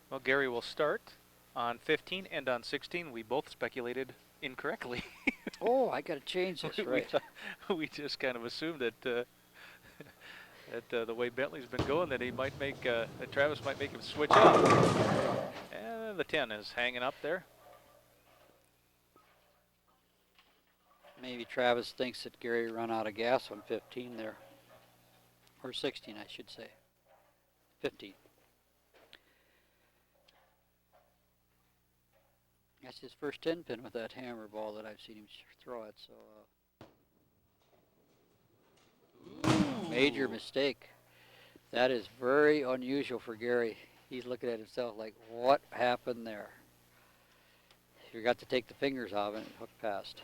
Well, Gary will start on 15 and on 16. We both speculated incorrectly.
Oh, I got to change this, right?
We just kind of assumed that the way Bentley's been going, that he might make that Travis might make him switch up. And the 10 is hanging up there.
Maybe Travis thinks that Gary run out of gas on 15 there. Or 16, I should say. 15. That's his first 10 pin with that hammer ball that I've seen him throw it, so major mistake. That is very unusual for Gary. He's looking at himself like, what happened there? You got to take the fingers off it and hook past.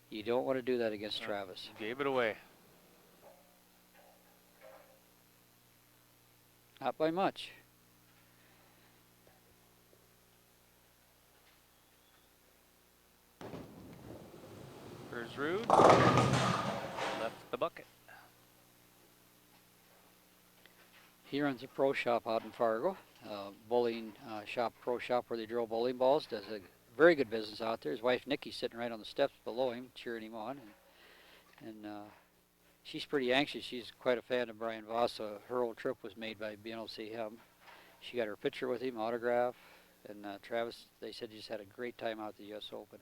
You don't want to do that against Travis.
Gave it away.
Not by much.
Here's Rude. Left the bucket.
He runs a pro shop out in Fargo, bowling shop, pro shop where they drill bowling balls. Does a very good business out there. His wife Nikki's sitting right on the steps below him, cheering him on, and she's pretty anxious. She's quite a fan of Brian Voss. So her whole trip was made by being able to see him. She got her picture with him, autograph, and Travis. They said he just had a great time out at the U.S. Open.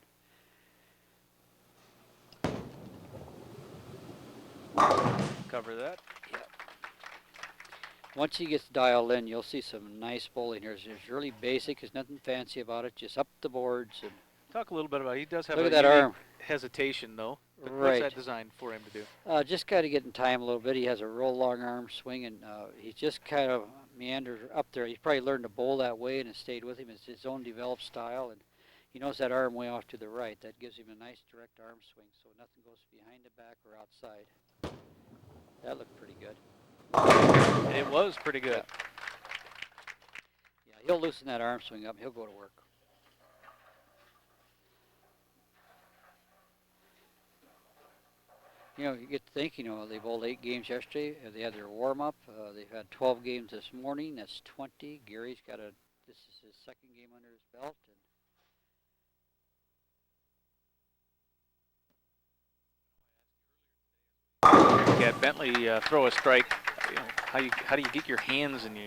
Cover that.
Yeah. Once he gets dialed in, you'll see some nice bowling here. It's really basic. There's nothing fancy about it. Just up the boards. And
talk a little bit about it. He does have
look
a
at that arm.
hesitation, though.
Right.
What's that designed for him to do?
Just kind of get in time a little bit. He has a real long arm swing, and he's just kind of meanders up there. He's probably learned to bowl that way, and it stayed with him. It's his own developed style, and he knows that arm way off to the right. That gives him a nice direct arm swing, so nothing goes behind the back or outside. That looked pretty good.
It was pretty good.
Yeah, he'll loosen that arm swing up, and he'll go to work. You know, you get to think, they bowled 8 games yesterday. They had their warm-up. They've had 12 games this morning. That's 20. Gary's got this is his second game under his belt.
You had Bentley throw a strike. How do you get your hands and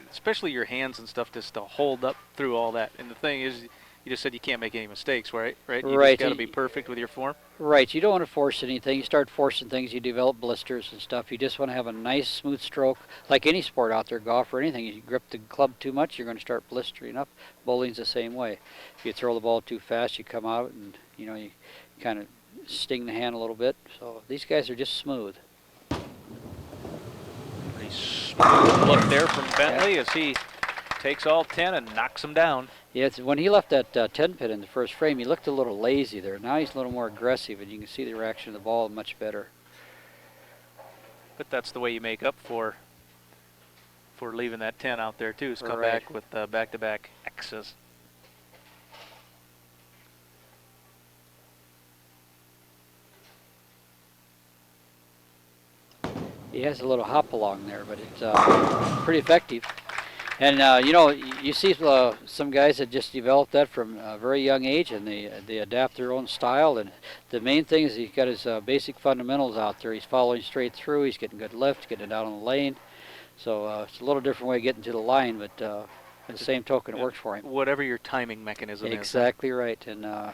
especially your hands and stuff just to hold up through all that? And the thing is, you just said you can't make any mistakes, right? Right. You just got to be perfect with your form.
Right. You don't want to force anything. You start forcing things, you develop blisters and stuff. You just want to have a nice, smooth stroke, like any sport out there, golf or anything. If you grip the club too much, you're going to start blistering up. Bowling's the same way. If you throw the ball too fast, you come out and you kind of sting the hand a little bit. So these guys are just smooth.
Pretty smooth look there from Bentley as he takes all 10 and knocks them down.
Yeah, when he left that 10 pin in the first frame, he looked a little lazy there. Now he's a little more aggressive, and you can see the reaction of the ball much better.
But that's the way you make up for leaving that 10 out there too. Is come back with back-to-back X's. He
has a little hop along there, but it's pretty effective. And you see some guys that just develop that from a very young age, and they adapt their own style. And the main thing is he's got his basic fundamentals out there. He's following straight through. He's getting good lift, getting it down on the lane. So it's a little different way of getting to the line, but at the same token, it works for him.
Whatever your timing mechanism is.
Exactly right, and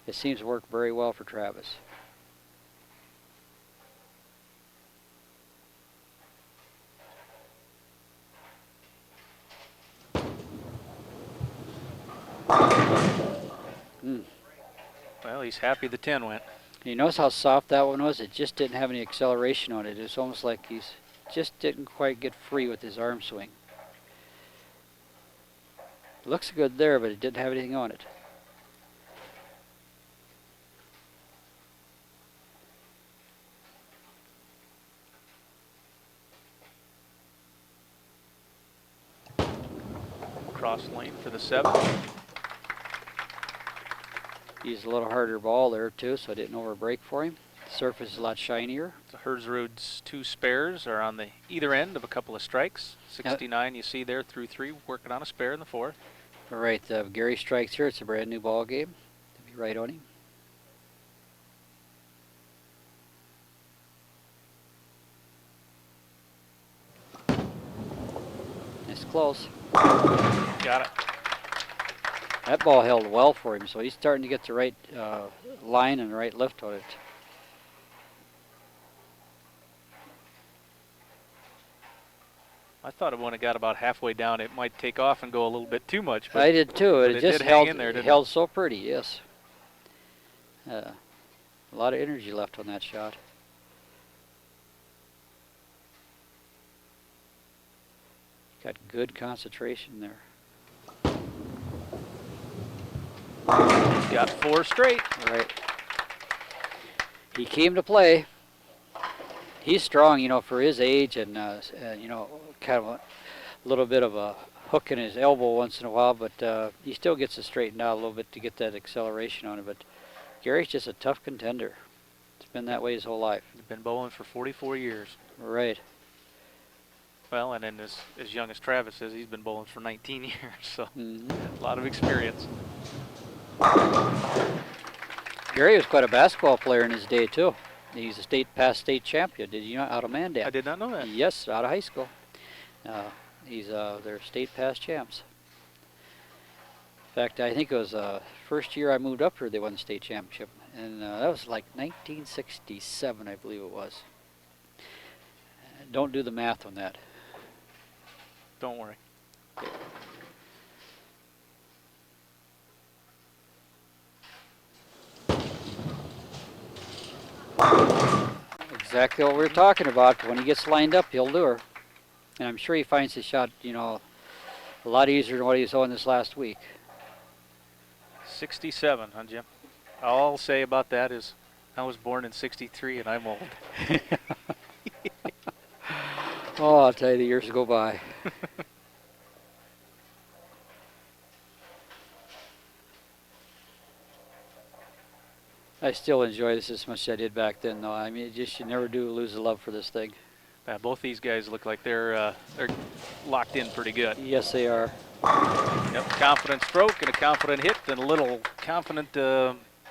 it seems to work very well for Travis.
Well, he's happy the 10 went.
You notice how soft that one was? It just didn't have any acceleration on it. It's almost like he's just didn't quite get free with his arm swing. Looks good there, but it didn't have anything on it.
Cross lane for the 7.
Used a little harder ball there too, so I didn't overbreak for him. The surface is a lot shinier.
The Herzrud's 2 spares are on the either end of a couple of strikes. 69 you see there through 3, working on a spare in the 4th.
All right, Gary strikes here. It's a brand new ball game. To be right on him. It's close.
Got it.
That ball held well for him, so he's starting to get the right line and the right lift on it.
I thought when it got about halfway down, it might take off and go a little bit too much. But
I did too.
But
it just
did
held
hang in there,
it held so pretty. Yes. A lot of energy left on that shot. Got good concentration there.
Got 4 straight.
Right. He came to play. He's strong, you know, for his age, and you know, kind of a little bit of a hook in his elbow once in a while, but he still gets it straightened out a little bit to get that acceleration on it. But Gary's just a tough contender. It's been that way his whole life.
He's been bowling for 44 years.
Right.
Well, and then as young as Travis is, he's been bowling for 19 years, so a lot of experience.
Gary was quite a basketball player in his day too. He's a past state champion. Did you know, out of Mandan?
I did not know that.
Yes, out of high school. He's their state past champs. In fact, I think it was first year I moved up here they won the state championship, and that was like 1967, I believe it was. Don't do the math on that.
Don't worry.
Okay. Exactly what we were talking about. When he gets lined up, he'll lure. And I'm sure he finds his shot, you know, a lot easier than what he was on this last week.
67, huh, Jim? All I'll say about that is I was born in 63 and I'm old.
Oh, I'll tell you, the years go by. I still enjoy this as much as I did back then, though. I mean, you never do lose the love for this thing.
Both these guys look like they're locked in pretty good.
Yes, they are.
Yep, confident stroke and a confident hit and a little confident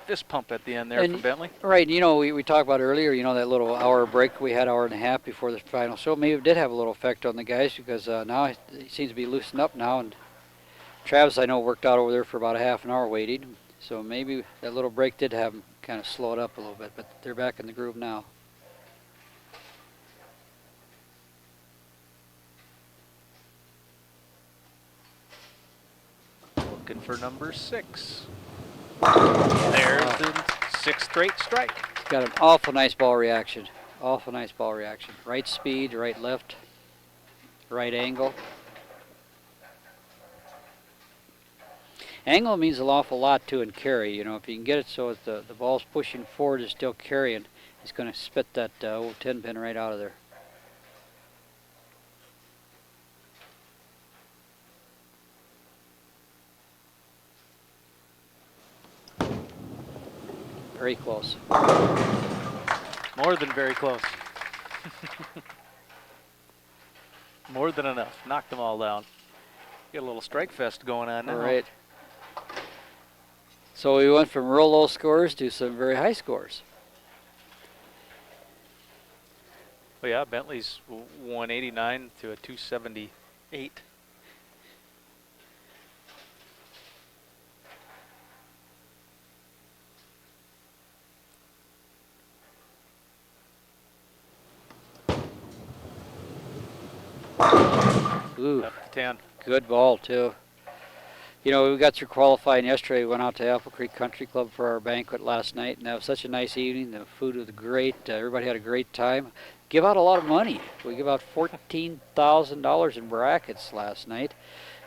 fist pump at the end there from Bentley.
Right, you know, we talked about earlier, you know, that little hour break we had, hour and a half before the final show. Maybe it did have a little effect on the guys because now he seems to be loosened up now. And Travis, I know, worked out over there for about a half an hour waiting. So maybe that little break did have him kind of slow it up a little bit, but they're back in the groove now.
Looking for number 6. There's the 6th straight strike.
He's got an awful nice ball reaction. Awful nice ball reaction. Right speed, right lift, right angle. Angle means an awful lot too in carry. You know, if you can get it so that the ball's pushing forward and still carrying, it's going to spit that old 10 pin right out of there. Very close.
More than very close. More than enough. Knocked them all down. Get a little strike fest going on now.
All right. So we went from real low scores to some very high scores.
Well, yeah, Bentley's 189 to a 278.
Ooh,
Up to 10.
good ball too. You know, we got through qualifying yesterday. We went out to Apple Creek Country Club for our banquet last night, and that was such a nice evening. The food was great. Everybody had a great time. Give out a lot of money. We give out $14,000 in brackets last night.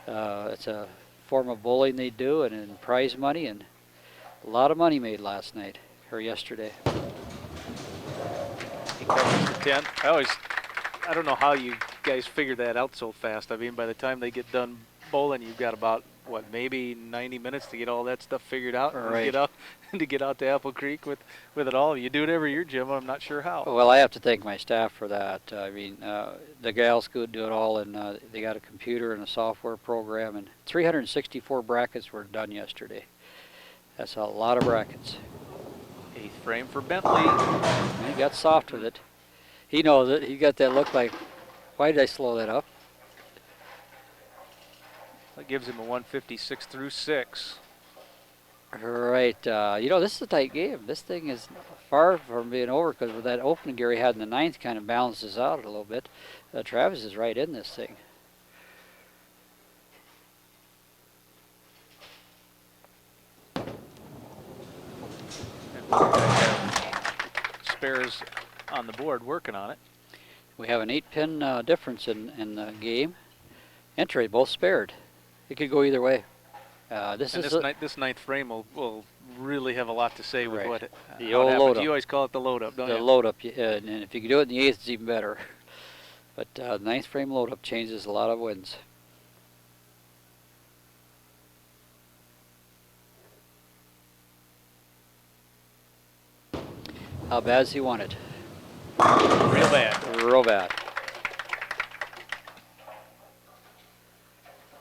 It's a form of bowling they do, and in prize money, and a lot of money made last night or yesterday.
He covers the 10. I don't know how you guys figured that out so fast. I mean, by the time they get done bowling, you've got about, what, maybe 90 minutes to get all that stuff figured out
Right.
and get out to Apple Creek with it all. You do it every year, Jim. I'm not sure how.
Well, I have to thank my staff for that. I mean, the gals could do it all, and they got a computer and a software program, and 364 brackets were done yesterday. That's a lot of brackets.
8th frame for Bentley.
He got soft with it. He knows it. He got that look like, why did I slow that up?
That gives him a 156 through 6.
Right. You know, this is a tight game. This thing is far from being over because with that opening Gary had in the 9th kind of balances out a little bit. Travis is right in this thing.
Spares on the board working on it.
We have an 8-pin difference in the game. Entry, both spared. It could go either way. This
9th frame will really have a lot to say with
Right. The
how it
old
happens.
load up.
You always call it the load up, don't
The
you?
load up, and if you can do it in the 8th, it's even better. But 9th frame load up changes a lot of wins. How bad does he want it?
Real bad.
Real bad.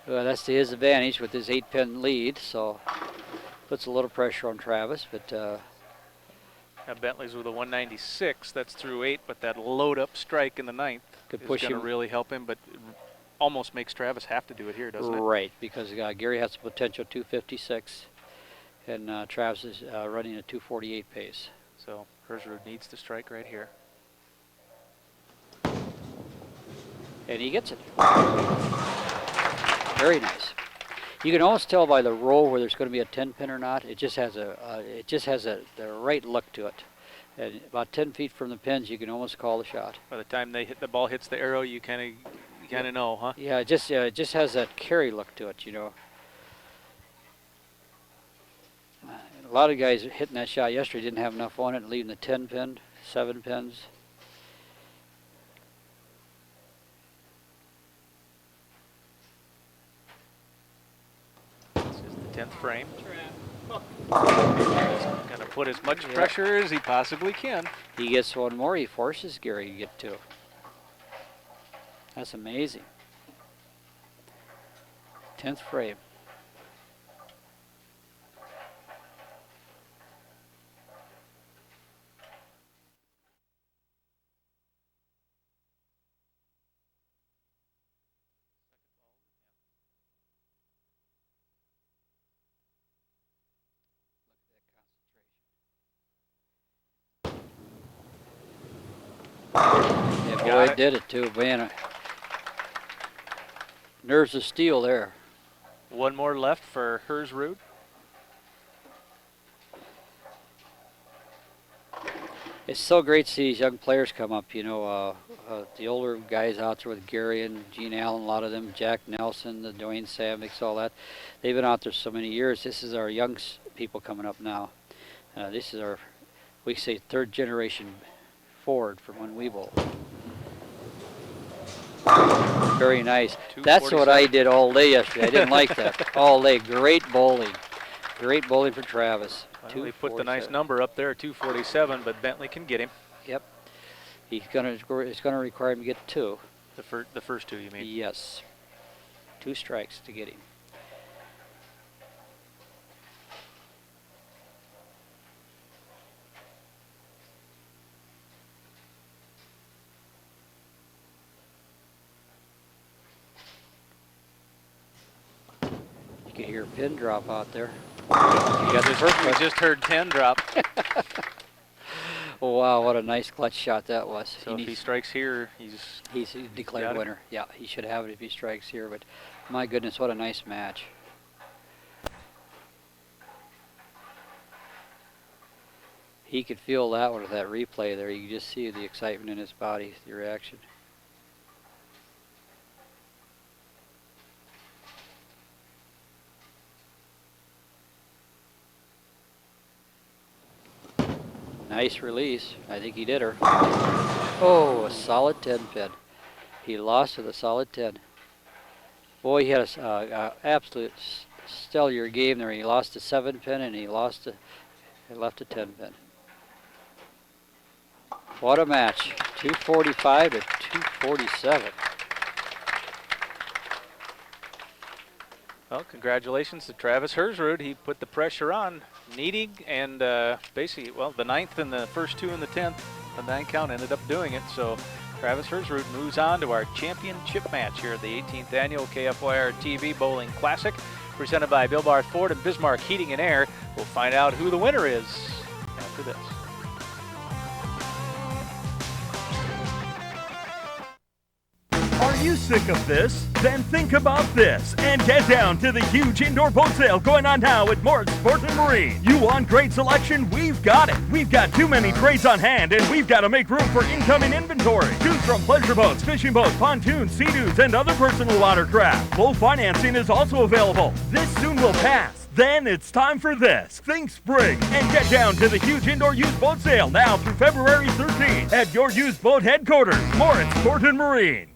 Well, that's to his advantage with his 8-pin lead, so puts a little pressure on Travis, but
Now Bentley's with a 196. That's through 8, but that load up strike in the 9th
Could
is
push
going to
him.
really help him, but it almost makes Travis have to do it here, doesn't it?
right, because Gary has a potential 256, and Travis is running a 248 pace.
So Herzrud needs to strike right here.
And he gets it. Very nice. You can almost tell by the roll where there's going to be a 10-pin or not. It just has the right look to it. And about 10 feet from the pins, you can almost call the shot.
By the time the ball hits the arrow, you kind of know, huh?
Yeah, it just has that carry look to it, you know. A lot of guys hitting that shot yesterday didn't have enough on it, leaving the 10-pin, 7 pins.
This is the 10th frame. He's going to put as much pressure as he possibly can.
He gets one more, he forces Gary to get 2. That's amazing. 10th frame. Yeah, boy, it did it too, man. Nerves of steel there.
One more left for Herzrud.
It's so great to see these young players come up, you know, the older guys out there with Gary and Gene Allen, a lot of them, Jack Nelson, the Dwayne Samiks, all that. They've been out there so many years. This is our young people coming up now. This is our, we say, 3rd generation forward from when we bowl. Very nice. That's what I did all day yesterday. I didn't like that. All day. Great bowling. Great bowling for Travis.
Well, he put the nice number up there, 247, but Bentley can get him.
Yep. It's going to require him to get 2.
The first 2, you mean?
Yes. 2 strikes to get him. You can hear a pin drop out there.
We just heard 10 drop.
Oh, wow, what a nice clutch shot that was.
So if he strikes here,
he's declared winner. Yeah, he should have it if he strikes here, but my goodness, what a nice match. He could feel that one with that replay there. You could just see the excitement in his body, the reaction. Nice release. I think he did her. Oh, a solid 10 pin. He lost with a solid 10. Boy, he had a absolute stellar game there. He lost a 7 pin and he left a 10 pin. What a match. 245 to 247.
Well, congratulations to Travis Hersrud. He put the pressure on Needing and basically, well, the 9th and the first 2 in the 10th. The 9 count ended up doing it. So Travis Hersrud moves on to our championship match here at the 18th annual KFYR-TV Bowling Classic, presented by Bill Barth Ford and Bismarck Heating and Air. We'll find out who the winner is after this.
Are you sick of this? Then think about this and get down to the huge indoor boat sale going on now at Moritz Sport and Marine. You want great selection? We've got it. We've got too many trades on hand and we've got to make room for incoming inventory. Choose from pleasure boats, fishing boats, pontoons, sea-doos, and other personal watercraft. Full financing is also available. This soon will pass. Then it's time for this. Think spring and get down to the huge indoor used boat sale now through February 13th at your used boat headquarters, Moritz Sport and Marine.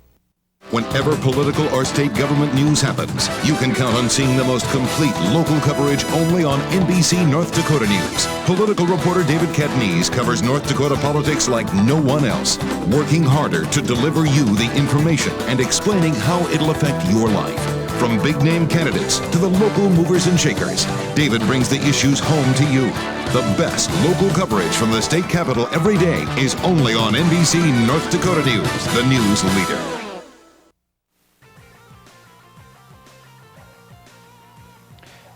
Whenever political or state government news happens, you can count on seeing the most complete local coverage only on NBC North Dakota News. Political reporter David Katniss covers North Dakota politics like no one else, working harder to deliver you the information and explaining how it'll affect your life. From big-name candidates to the local movers and shakers, David brings the issues home to you. The best local coverage from the state capitol every day is only on NBC North Dakota News, the news leader.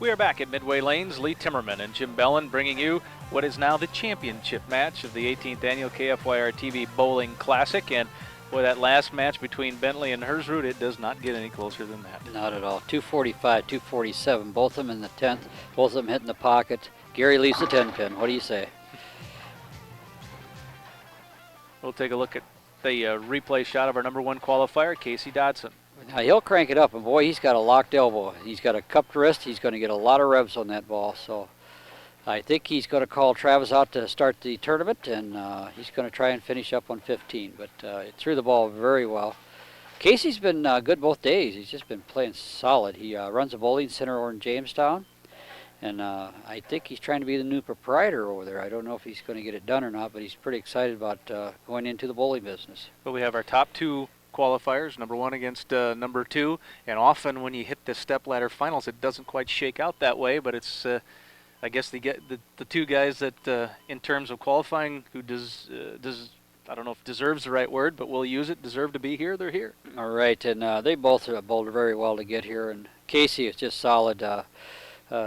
We are back at Midway Lanes. Lee Timmerman and Jim Bellin bringing you what is now the championship match of the 18th annual KFYR-TV Bowling Classic. And boy, that last match between Bentley and Hersrud, it does not get any closer than that.
Not at all. 245, 247, both of them in the 10th, both of them hitting the pocket. Gary leaves the 10 pin. What do you say?
We'll take a look at the replay shot of our number 1 qualifier, Casey Dodson.
Now he'll crank it up, and boy, he's got a locked elbow. He's got a cupped wrist. He's going to get a lot of revs on that ball. So I think he's going to call Travis out to start the tournament, and he's going to try and finish up on 15. But it threw the ball very well. Casey's been good both days. He's just been playing solid. He runs a bowling center over in Jamestown, and I think he's trying to be the new proprietor over there. I don't know if he's going to get it done or not, but he's pretty excited about going into the bowling business.
But we have our top 2 qualifiers, number 1 against number 2, and often when you hit the stepladder finals, it doesn't quite shake out that way. But it's, I guess, the 2 guys that, in terms of qualifying, who I don't know if deserves the right word, but we'll use it. Deserve to be here. They're here.
All right, and they both bowled very well to get here. And Casey is just solid.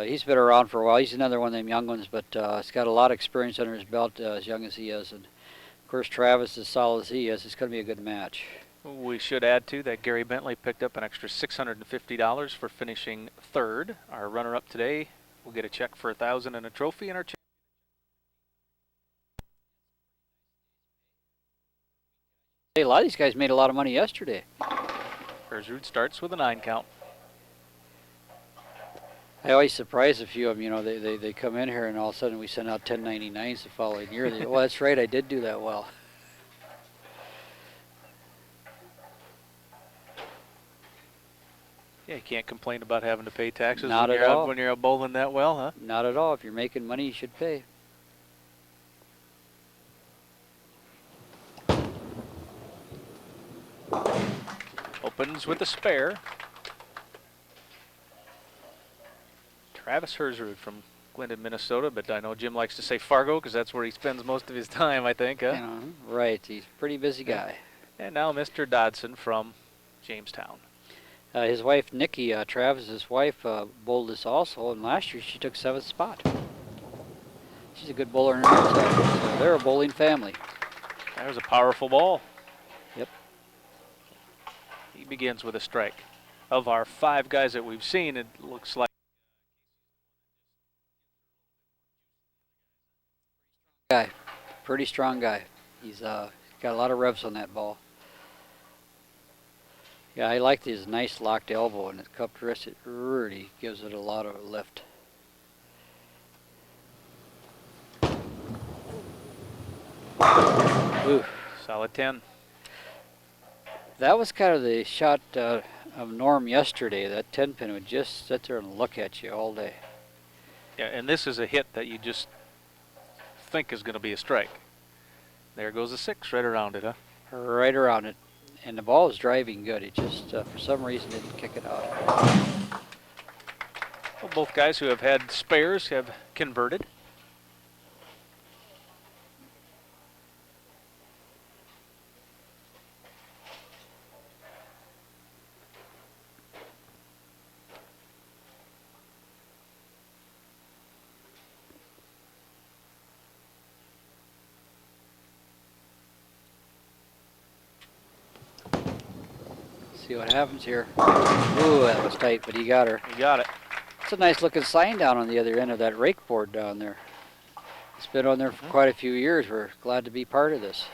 He's been around for a while. He's another one of them young ones, but he's got a lot of experience under his belt, as young as he is. And of course, Travis, as solid as he is, it's going to be a good match.
We should add, too, that Gary Bentley picked up an extra $650 for finishing 3rd. Our runner-up today will get a check for $1,000 and a trophy. And our
Hey, a lot of these guys made a lot of money yesterday.
Hersrud starts with a 9 count.
I always surprise a few of them. You know, they come in here and all of a sudden we send out 1099s the following year. They, well, that's right, I did do that well.
Yeah, you can't complain about having to pay taxes
Not
when
at
you're
all.
out, when you're out bowling that well, huh?
Not at all. If you're making money, you should pay.
Opens with a spare. Travis Hersrud from Glendon, Minnesota, but I know Jim likes to say Fargo because that's where he spends most of his time, I think. Huh?
You know, right, he's a pretty busy guy.
And now Mr. Dodson from Jamestown.
His wife, Nikki, Travis's wife, bowled this also, and last year she took 7th spot. She's a good bowler in herself, so they're a bowling family.
That was a powerful ball.
Yep.
He begins with a strike. Of our 5 guys that we've seen, it looks like
Guy, pretty strong guy. He's got a lot of revs on that ball. Yeah, I like his nice locked elbow, and the cupped wrist, it really gives it a lot of lift. Ooh.
solid 10.
That was kind of the shot of Norm yesterday. That 10 pin would just sit there and look at you all day.
Yeah, and this is a hit that you just think is going to be a strike. There goes a 6 right around it, huh?
Right around it. And the ball was driving good. He just, for some reason, didn't kick it out.
Well, both guys who have had spares have converted.
See what happens here. Ooh, that was tight, but he got her.
He got it.
It's a nice looking sign down on the other end of that rake board down there. It's been on there for quite a few years. We're glad to be part of this.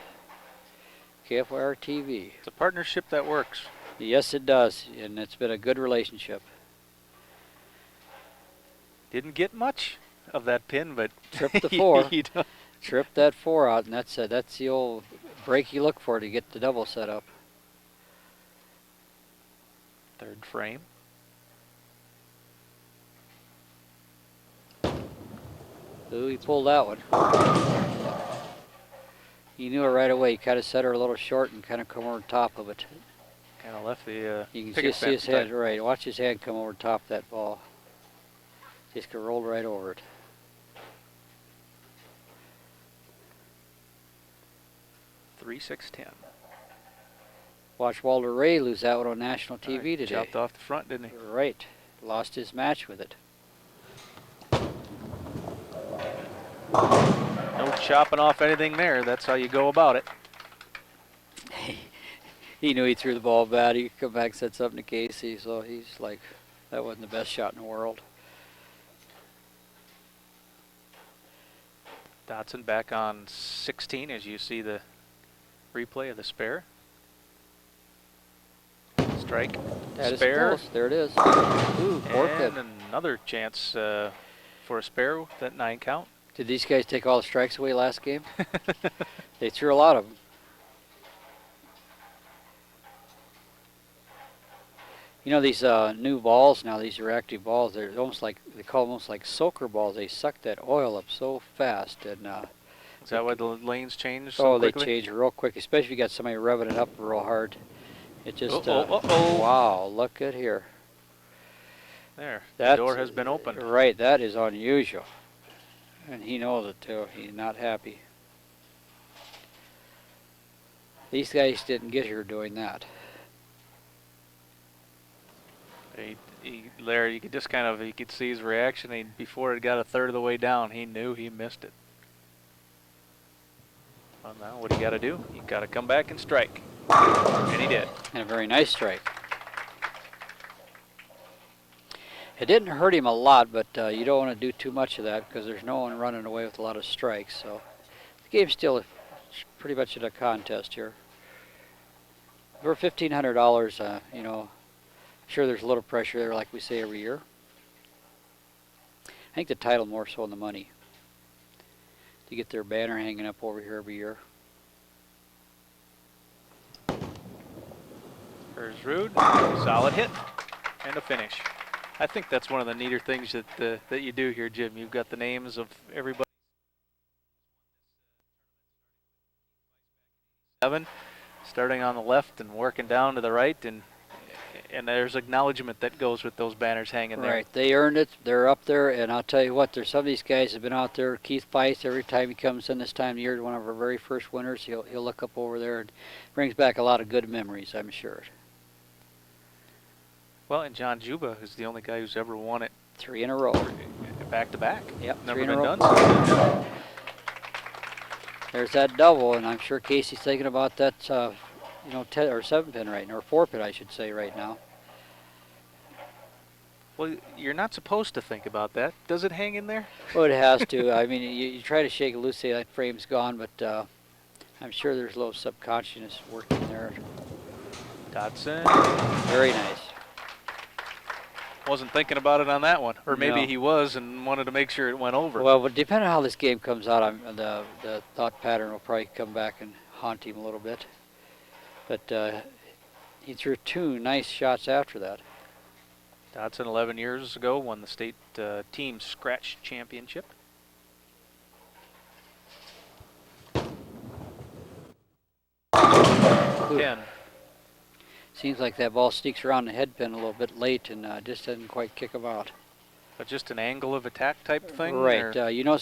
KFYR-TV.
It's a partnership that works.
Yes, it does, and it's been a good relationship.
Didn't get much of that pin, but
tripped the 4. Tripped that 4 out, and that's the old break you look for to get the double set up.
3rd frame.
Ooh, he pulled that one. He knew it right away. He kind of set her a little short and kind of come over the top of it.
Kind of left the
you can just see his head, right. Watch his head come over the top of that ball. Just could roll right over it.
Three, 6, 10.
Watch Walter Ray lose that one on national TV today.
Chopped off the front, didn't he?
Right. Lost his match with it.
No chopping off anything there. That's how you go about it.
He knew he threw the ball bad. He could come back and said something to Casey, so he's like, that wasn't the best shot in the world.
Dodson back on 16 as you see the replay of the spare. Strike.
That
spare.
Is close. There it is. Ooh,
and another chance for a spare with that 9 count.
Did these guys take all the strikes away last game? They threw a lot of them. You know, these new balls now, these reactive balls, they're almost like, they call them almost like soaker balls. They suck that oil up so fast. And
is that why the lanes change so quickly?
They change real quick, especially if you got somebody revving it up real hard. It just, wow, look at here.
There, the door has been opened.
Right, that is unusual. And he knows it too. He's not happy. These guys didn't get here doing that.
Larry, you could just kind of, you could see his reaction. Before it got a third of the way down, he knew he missed it. Well, now what do you got to do? You got to come back and strike. And he did.
And a very nice strike. It didn't hurt him a lot, but you don't want to do too much of that because there's no one running away with a lot of strikes. So the game's still pretty much in a contest here. For $1,500, you know, I'm sure there's a little pressure there, like we say every year. I think the title more so on the money. To get their banner hanging up over here every year.
There's Rude, solid hit, and a finish. I think that's one of the neater things that that you do here, Jim. You've got the names of everybody. Starting on the left and working down to the right, and And there's acknowledgement that goes with those banners hanging there.
Right, they earned it. They're up there, and I'll tell you what, there's some of these guys that have been out there. Keith Feist, every time he comes in this time of year, one of our very first winners, he'll look up over there and brings back a lot of good memories, I'm sure.
Well, and John Juba is the only guy who's ever won it
3 in a row.
Back to back.
Yep,
Never
3 in a
been
row.
done since.
There's that double, and I'm sure Casey's thinking about that, 10 or 7-pin right now, or 4-pin, I should say, right now.
Well, you're not supposed to think about that. Does it hang in there?
Well, it has to. I mean, you try to shake it loose, say that frame's gone, but I'm sure there's a little subconsciousness working there.
Dodson.
Very nice.
Wasn't thinking about it on that one. Or maybe
No.
he was and wanted to make sure it went over.
Well, but depending on how this game comes out, the thought pattern will probably come back and haunt him a little bit. But he threw 2 nice shots after that.
Dodson, 11 years ago, won the state team scratch championship.
Ooh.
10.
Seems like that ball sneaks around the head pin a little bit late and just doesn't quite kick him out.
But just an angle of attack type thing?
Right.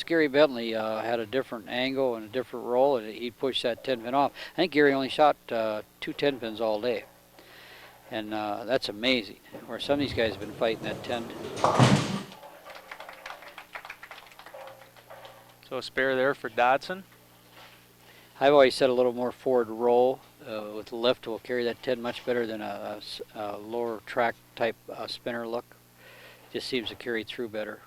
Gary Bentley had a different angle and a different roll, and he pushed that 10-pin off. I think Gary only shot 2 10-pins all day. And that's amazing, where some of these guys have been fighting that 10.
So a spare there for Dodson.
I've always said a little more forward roll with the lift will carry that 10 much better than a lower track type spinner look. Just seems to carry through better.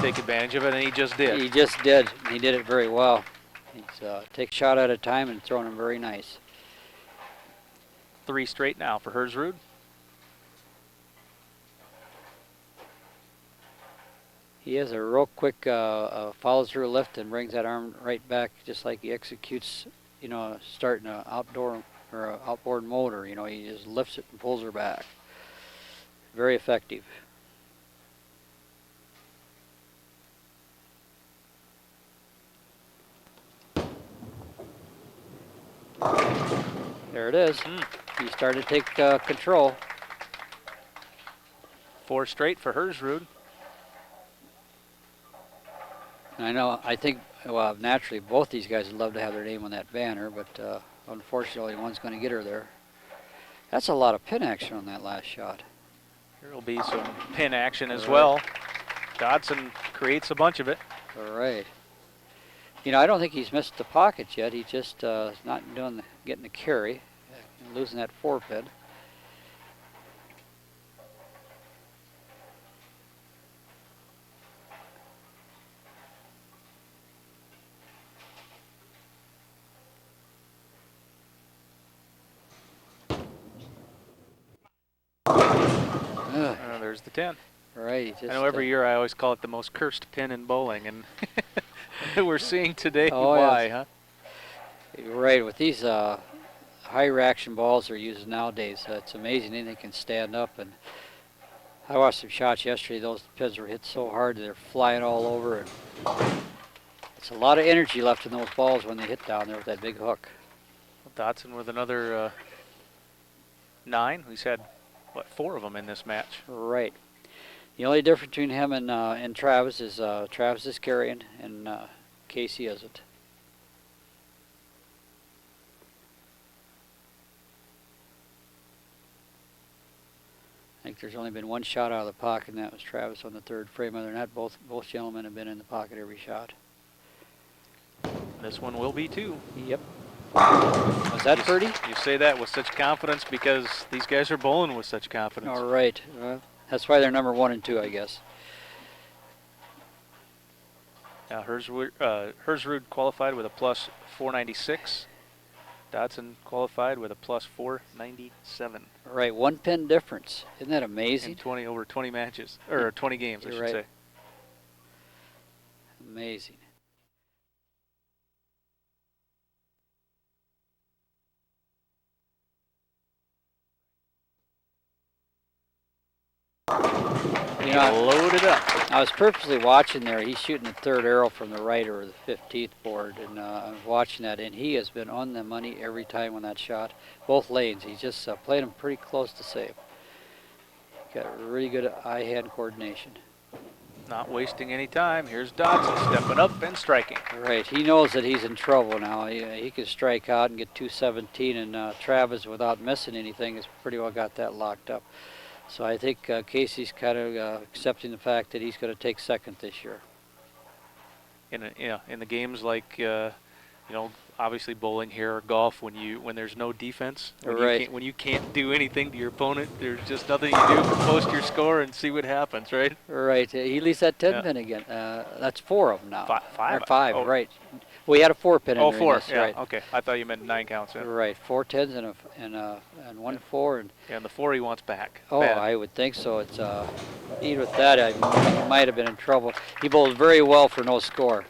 Take advantage of it, and he just did.
He just did. He did it very well. He's take a shot at a time and throwing them very nice.
3 straight now for Hersrud.
He has a real quick follows through lift and brings that arm right back, just like he executes, starting an outdoor or a outboard motor. He just lifts it and pulls her back. Very effective. There it is. He started to take control.
4 straight for Hersrud.
I think, well, naturally, both these guys would love to have their name on that banner, but unfortunately, one's going to get her there. That's a lot of pin action on that last shot.
There will be some pin action as well. Dodson creates a bunch of it.
All right. I don't think he's missed the pockets yet. He's just not getting the carry, losing that 4-pin.
There's the 10.
Right.
I know every year I always call it the most cursed pin in bowling, and we're seeing today why,
yes. Huh? Right. With these high reaction balls they're using nowadays, it's amazing anything can stand up. And I watched some shots yesterday. Those pins were hit so hard they're flying all over, and it's a lot of energy left in those balls when they hit down there with that big hook.
Dodson with another 9. He's had, 4 of them in this match.
Right. The only difference between him and Travis is Travis is carrying and Casey isn't. I think there's only been 1 shot out of the pocket, and that was Travis on the 3rd frame. Other than that, both gentlemen have been in the pocket every shot.
This one will be too.
Yep. Was that Purdy?
You say that with such confidence because these guys are bowling with such confidence.
All right. That's why they're number 1 and 2, I guess.
Now Hersrud qualified with a plus 496. Dodson qualified with a plus 497.
All right, 1 pin difference. Isn't that amazing?
In over 20 matches, or 20 games, I should say.
Amazing. You know,
loaded up.
I was purposely watching there. He's shooting the third arrow from the right or the 15th board, and I was watching that, and he has been on the money every time on that shot. Both lanes. He just played them pretty close to save. Got really good eye-hand coordination.
Not wasting any time. Here's Dodson stepping up and striking.
Right. He knows that he's in trouble now. He can strike out and get 217, and Travis, without missing anything, has pretty well got that locked up. So I think Casey's kind of accepting the fact that he's going to take second this year.
In the games like obviously bowling here or golf, when there's no defense, when you can't do anything to your opponent, there's just nothing you do but post your score and see what happens, right?
Right. He leaves that 10 pin again. That's 4 of them now.
Five.
Or 5.
Oh.
Right. We had a 4 pin.
Oh, 4.
This,
yeah.
Right.
Okay. I thought you meant 9 counts. Yeah.
Right. 4 10s and 1 4
and the 4 he wants back.
Oh,
Bad.
I would think so. It's even with that, he might have been in trouble. He bowled very well for no score.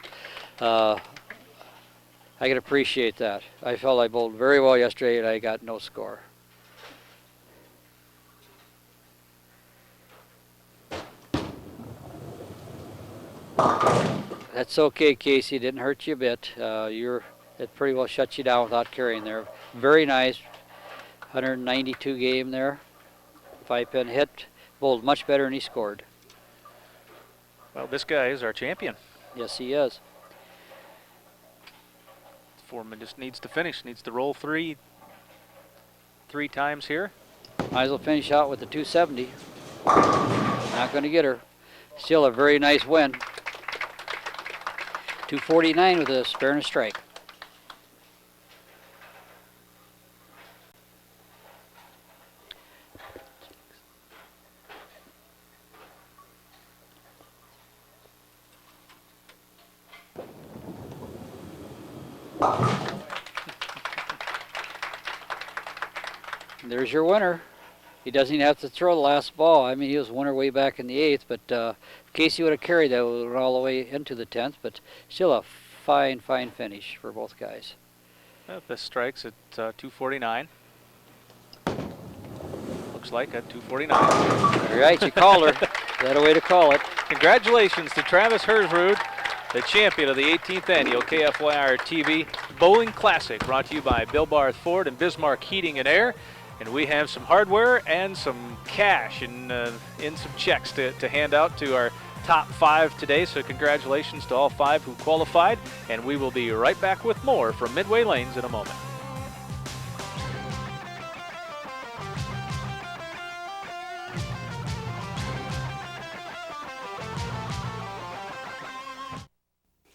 I can appreciate that. I felt I bowled very well yesterday and I got no score. That's okay, Casey. It didn't hurt you a bit. It pretty well shut you down without carrying there. Very nice. 192 game there. 5 pin hit. Bowled much better than he scored.
Well, this guy is our champion.
Yes, he is.
Foreman just needs to finish. Needs to roll 3 times here.
Might as well finish out with the 270. Not going to get her. Still a very nice win. 249 with a spare and a strike. There's your winner. He doesn't even have to throw the last ball. I mean, he was winner way back in the 8th, but Casey would have carried that all the way into the 10th, but still a fine finish for both guys.
Well, this strikes at 249. Looks like at 249.
All right, you called her. That a way to call it.
Congratulations to Travis Hersrud, the champion of the 18th annual KFYR-TV Bowling Classic, brought to you by Bill Barth Ford and Bismarck Heating and Air. And we have some hardware and some cash and in some checks to hand out to our top 5 today. So congratulations to all 5 who qualified. And we will be right back with more from Midway Lanes in a moment.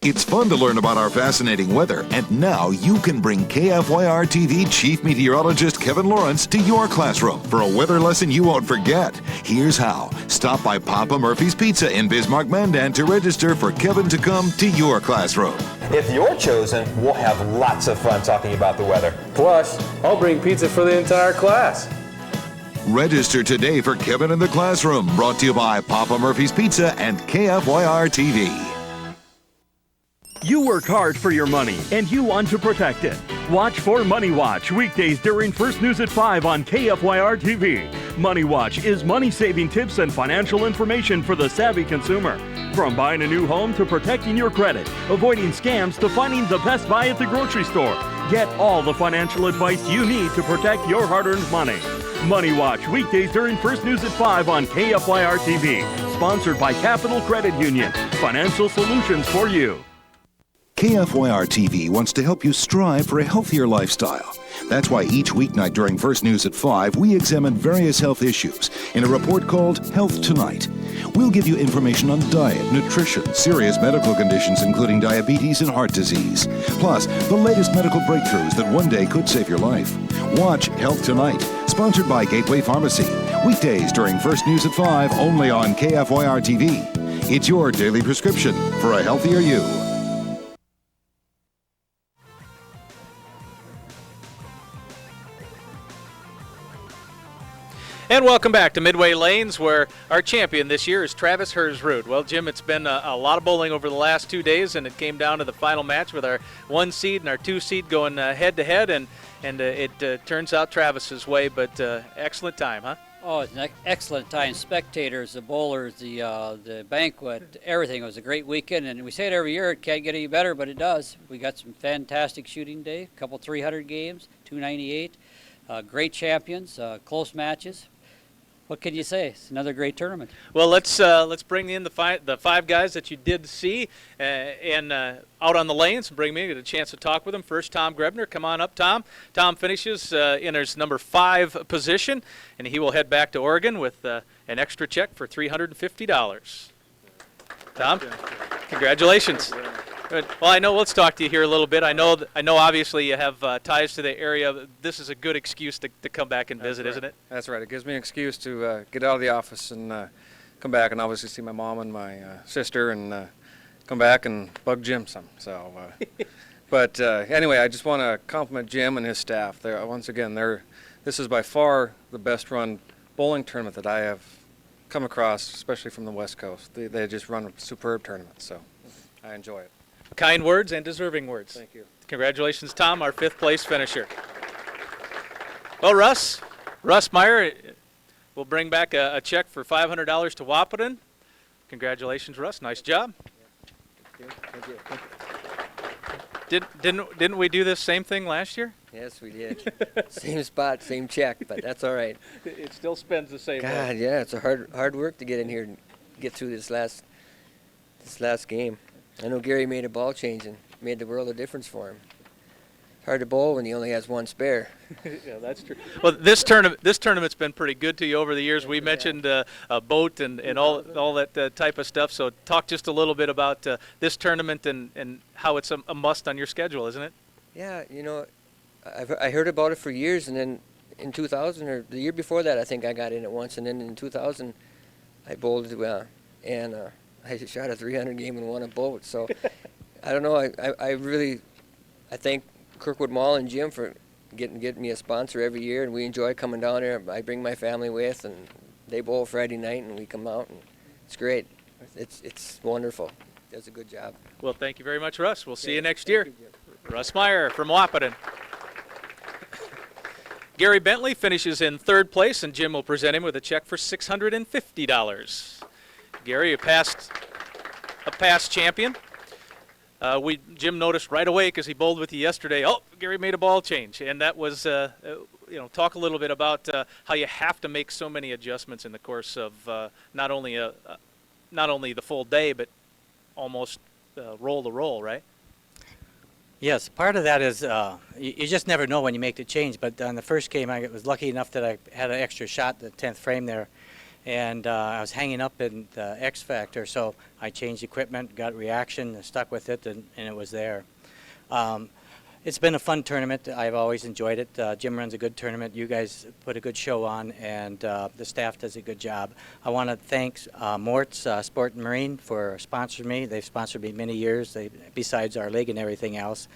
It's fun to learn about our fascinating weather, and now you can bring KFYR-TV Chief Meteorologist Kevin Lawrence to your classroom for a weather lesson you won't forget. Here's how. Stop by Papa Murphy's Pizza in Bismarck, Mandan to register for Kevin to come to your classroom.
If you're chosen, we'll have lots of fun talking about the weather.
Plus, I'll bring pizza for the entire class.
Register today for Kevin in the Classroom, brought to you by Papa Murphy's Pizza and KFYR-TV.
You work hard for your money, and you want to protect it. Watch for Money Watch weekdays during First News at 5 on KFYR-TV. Money Watch is money-saving tips and financial information for the savvy consumer. From buying a new home to protecting your credit, avoiding scams to finding the best buy at the grocery store. Get all the financial advice you need to protect your hard-earned money. Money Watch weekdays during First News at 5 on KFYR-TV. Sponsored by Capital Credit Union. Financial solutions for you.
KFYR-TV wants to help you strive for a healthier lifestyle. That's why each weeknight during First News at 5, we examine various health issues in a report called Health Tonight. We'll give you information on diet, nutrition, serious medical conditions including diabetes and heart disease, plus the latest medical breakthroughs that one day could save your life. Watch Health Tonight, sponsored by Gateway Pharmacy. Weekdays during First News at 5, only on KFYR-TV. It's your daily prescription for a healthier you.
And welcome back to Midway Lanes, where our champion this year is Travis Hersrud. Well, Jim, it's been a lot of bowling over the last 2 days, and it came down to the final match with our 1 seed and our 2 seed going head-to-head, and it turns out Travis's way, but excellent time, huh?
Oh, it's an excellent time. Spectators, the bowlers, the banquet, everything. It was a great weekend, and we say it every year. It can't get any better, but it does. We got some fantastic shooting day, a couple 300 games, 298, great champions, close matches. What can you say? It's another great tournament.
Well, let's bring in the five guys that you did see and out on the lanes and bring me get a chance to talk with them. First, Tom Grebner. Come on up, Tom. Tom finishes in his number 5 position, and he will head back to Oregon with an extra check for $350. Tom, congratulations. Good. Well, I know. Let's talk to you here a little bit. I know. Obviously, you have ties to the area. This is a good excuse to come back and visit, isn't it?
That's right. It gives me an excuse to get out of the office and come back and obviously see my mom and my sister and come back and bug Jim some. So, but anyway, I just want to compliment Jim and his staff. Once again, this is by far the best run bowling tournament that I have come across, especially from the West Coast. They just run a superb tournament, so I enjoy it.
Kind words and deserving words.
Thank you.
Congratulations, Tom, our 5th place finisher. Well, Russ Meyer will bring back a check for $500 to Wahpeton. Congratulations, Russ. Nice job.
Thank you.
Didn't we do this same thing last year?
Yes, we did. Same spot, same check, but that's all right.
It still spends the same way.
God, yeah, it's a hard work to get in here and get through this last game. I know Gary made a ball change and made the world of difference for him. Hard to bowl when he only has one spare.
Yeah, that's true. Well, this tournament's been pretty good to you over the years. We mentioned a boat and all that type of stuff. So talk just a little bit about this tournament and how it's a must on your schedule, isn't it?
Yeah, you know, I heard about it for years, and then in 2000 or the year before that, I think I got in it once, and then in 2000 I bowled and I shot a 300 game and won a boat. So I don't know. I thank Kirkwood Mall and Jim for getting me a sponsor every year, and we enjoy coming down there. I bring my family with, and they bowl Friday night, and we come out, and it's great. It's wonderful. Does a good job.
Well, thank you very much, Russ. We'll see you next year. Russ Meyer from Wahpeton. Gary Bentley finishes in 3rd place, and Jim will present him with a check for $650. Gary, a past champion. Jim noticed right away because he bowled with you yesterday. Oh, Gary made a ball change, and that was, talk a little bit about how you have to make so many adjustments in the course of not only the full day, but almost roll to roll, right?
Yes, part of that is you just never know when you make the change. But on the first game, I was lucky enough that I had an extra shot, the 10th frame there. And I was hanging up in the X Factor, so I changed equipment, got reaction, stuck with it, and it was there. It's been a fun tournament. I've always enjoyed it. Jim runs a good tournament. You guys put a good show on, and the staff does a good job. I want to thank Mort's Sport and Marine for sponsoring me. They've sponsored me many years, besides our league and everything else.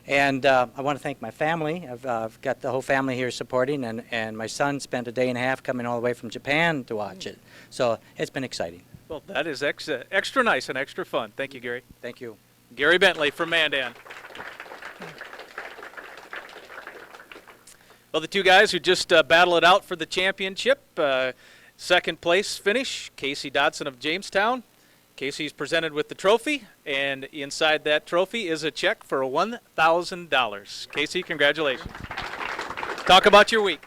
And I want to thank my family. I've got the whole family here supporting, and my son spent a day and a half coming all the way from Japan to watch it. So it's been exciting.
Well, that is extra nice and extra fun. Thank you, Gary.
Thank you.
Gary Bentley from Mandan. Well, the two guys who just battle it out for the championship, 2nd place finish, Casey Dodson of Jamestown. Casey's presented with the trophy, and inside that trophy is a check for $1,000. Casey, congratulations. Talk about your week.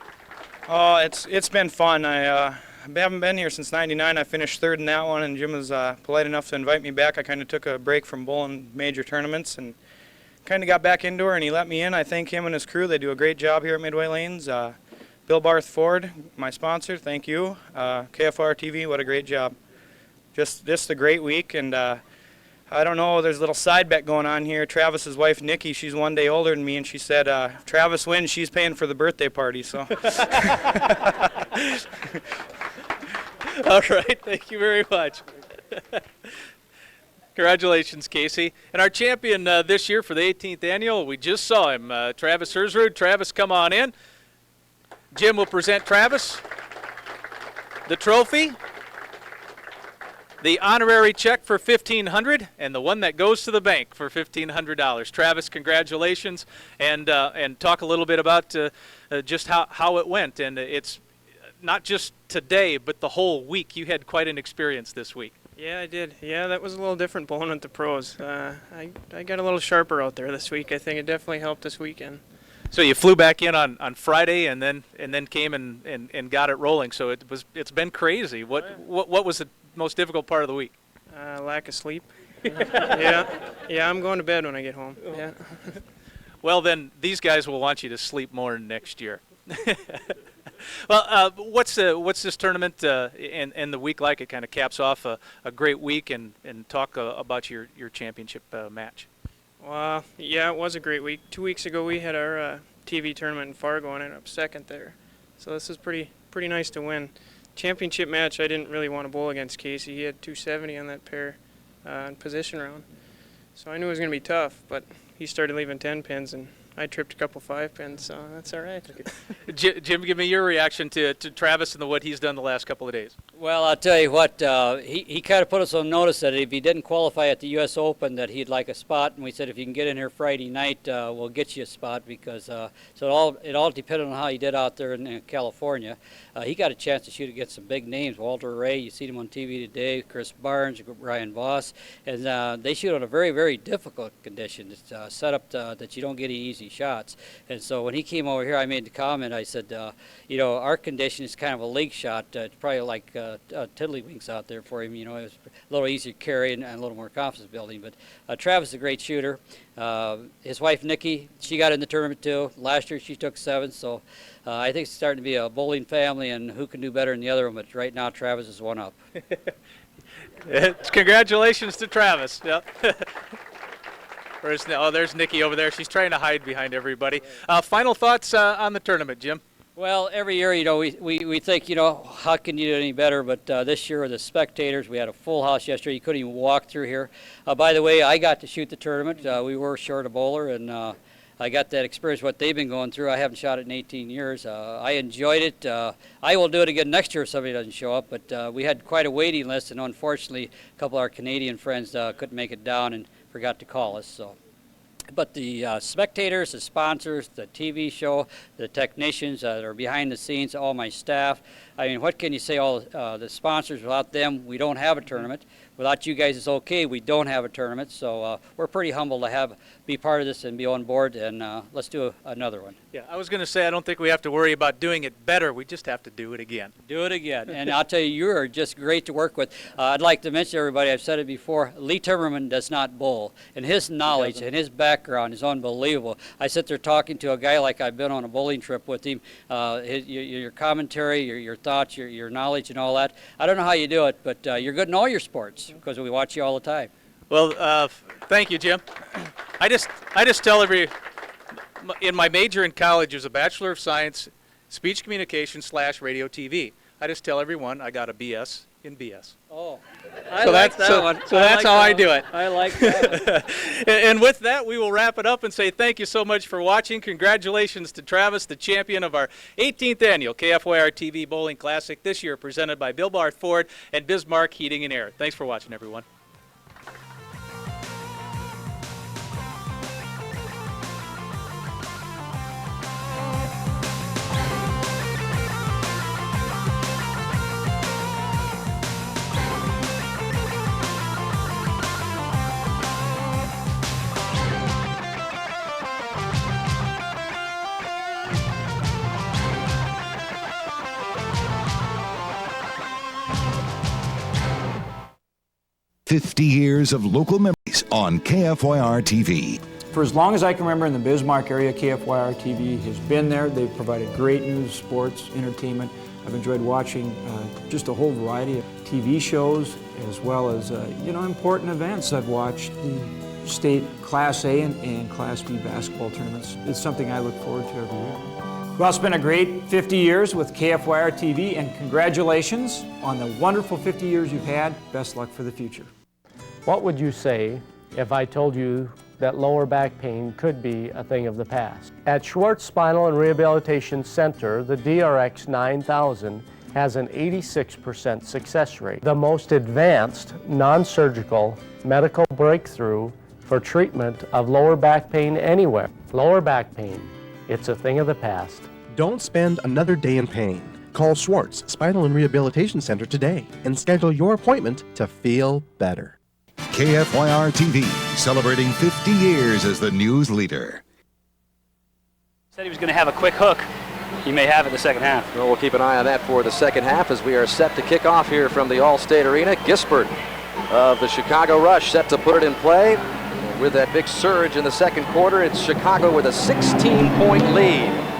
Oh, it's been fun. I haven't been here since '99. I finished 3rd in that one, and Jim was polite enough to invite me back. I kind of took a break from bowling major tournaments and kind of got back into her, and he let me in. I thank him and his crew. They do a great job here at Midway Lanes. Bill Barth Ford, my sponsor, thank you. KFYR-TV, what a great job. Just a great week, and I don't know, there's a little side bet going on here. Travis's wife, Nikki, she's 1 day older than me, and she said, if Travis wins, she's paying for the birthday party, so.
All right, thank you very much. Congratulations, Casey. And our champion this year for the 18th annual, we just saw him, Travis Hersrud. Travis, come on in. Jim will present Travis the trophy, the honorary check for $1,500, and the one that goes to the bank for $1,500. Travis, congratulations, and talk a little bit about just how it went. And it's not just today, but the whole week. You had quite an experience this week.
Yeah, I did. Yeah, that was a little different bowling at the pros. I got a little sharper out there this week. I think it definitely helped this weekend.
So you flew back in on Friday and then came and got it rolling. So it's been crazy. What was the most difficult part of the week?
Lack of sleep. Yeah, I'm going to bed when I get home. Yeah.
Well, then these guys will want you to sleep more next year. Well, what's this tournament and the week like? It kind of caps off a great week, and talk about your championship match.
Well, yeah, it was a great week. 2 weeks ago we had our TV tournament in Fargo and ended up second there. So this is pretty nice to win. Championship match, I didn't really want to bowl against Casey. He had 270 on that pair in position round. So I knew it was going to be tough, but he started leaving 10 pins, and I tripped a couple 5 pins, so that's all right.
Jim, give me your reaction to Travis and what he's done the last couple of days.
Well, I'll tell you what, he kind of put us on notice that if he didn't qualify at the U.S. Open that he'd like a spot, and we said if you can get in here Friday night, we'll get you a spot, because so it all depended on how he did out there in California. He got a chance to shoot against some big names, Walter Ray, you seen him on TV today, Chris Barnes, Ryan Voss, and they shoot on a very, very difficult condition. It's set up that you don't get any easy shots. And so when he came over here, I made the comment, I said, our condition is kind of a league shot. It's probably like tiddlywinks out there for him. It was a little easier to carry and a little more confidence building. But Travis is a great shooter. His wife, Nikki, she got in the tournament too. Last year she took 7th, so I think it's starting to be a bowling family, and who can do better than the other one, but right now Travis is one up.
Congratulations to Travis. Yep. There's Nikki over there. She's trying to hide behind everybody. Final thoughts on the tournament, Jim?
Well, every year, we think, how can you do any better? But this year, with the spectators, we had a full house yesterday. You couldn't even walk through here. By the way, I got to shoot the tournament. We were short a bowler, and I got that experience, what they've been going through. I haven't shot it in 18 years. I enjoyed it. I will do it again next year if somebody doesn't show up. But we had quite a waiting list, and unfortunately, a couple of our Canadian friends couldn't make it down and forgot to call us. But the spectators, the sponsors, the TV show, the technicians that are behind the scenes, all my staff, I mean, what can you say? All the sponsors, without them, we don't have a tournament. Without you guys, it's okay. We don't have a tournament. So we're pretty humbled to be part of this and be on board. And let's do another one.
Yeah, I was going to say, I don't think we have to worry about doing it better. We just have to do it again.
Do it again. And I'll tell you, you are just great to work with. I'd like to mention, everybody, I've said it before, Lee Timmerman does not bowl. And his knowledge and his background is unbelievable. I sit there talking to a guy like I've been on a bowling trip with him. Your commentary, your thoughts, your knowledge and all that. I don't know how you do it, but you're good in all your sports because we watch you all the time.
Well, thank you, Jim. I just tell in my major in college is a Bachelor of Science, Speech Communication / Radio TV. I just tell everyone I got a BS in BS.
Oh,
so that's how I do it.
I like that.
And with that, we will wrap it up and say thank you so much for watching. Congratulations to Travis, the champion of our 18th annual KFYR-TV Bowling Classic, this year presented by Bill Barth Ford and Bismarck Heating and Air. Thanks for watching, everyone.
"50 years of local memories on KFYR-TV.
For as long as I can remember in the Bismarck area, KFYR-TV has been there. They've provided great news, sports, entertainment. I've enjoyed watching just a whole variety of TV shows as well as important events. I've watched the state Class A and Class B basketball tournaments. It's something I look forward to every year. Well, it's been a great 50 years with KFYR-TV, and congratulations on the wonderful 50 years you've had. Best luck for the future.
What would you say if I told you that lower back pain could be a thing of the past? At Schwartz Spinal and Rehabilitation Center, the DRX 9000 has an 86% success rate, the most advanced non-surgical medical breakthrough for treatment of lower back pain anywhere. Lower back pain, it's a thing of the past.
Don't spend another day in pain. Call Schwartz Spinal and Rehabilitation Center today and schedule your appointment to feel better.
KFYR-TV, celebrating 50 years as the news leader.
Said he was going to have a quick hook. He may have it in the second half.
Well, we'll keep an eye on that for the second half as we are set to kick off here from the Allstate Arena. Gisbert of the Chicago Rush set to put it in play. And with that big surge in the second quarter, it's Chicago with a 16-point lead.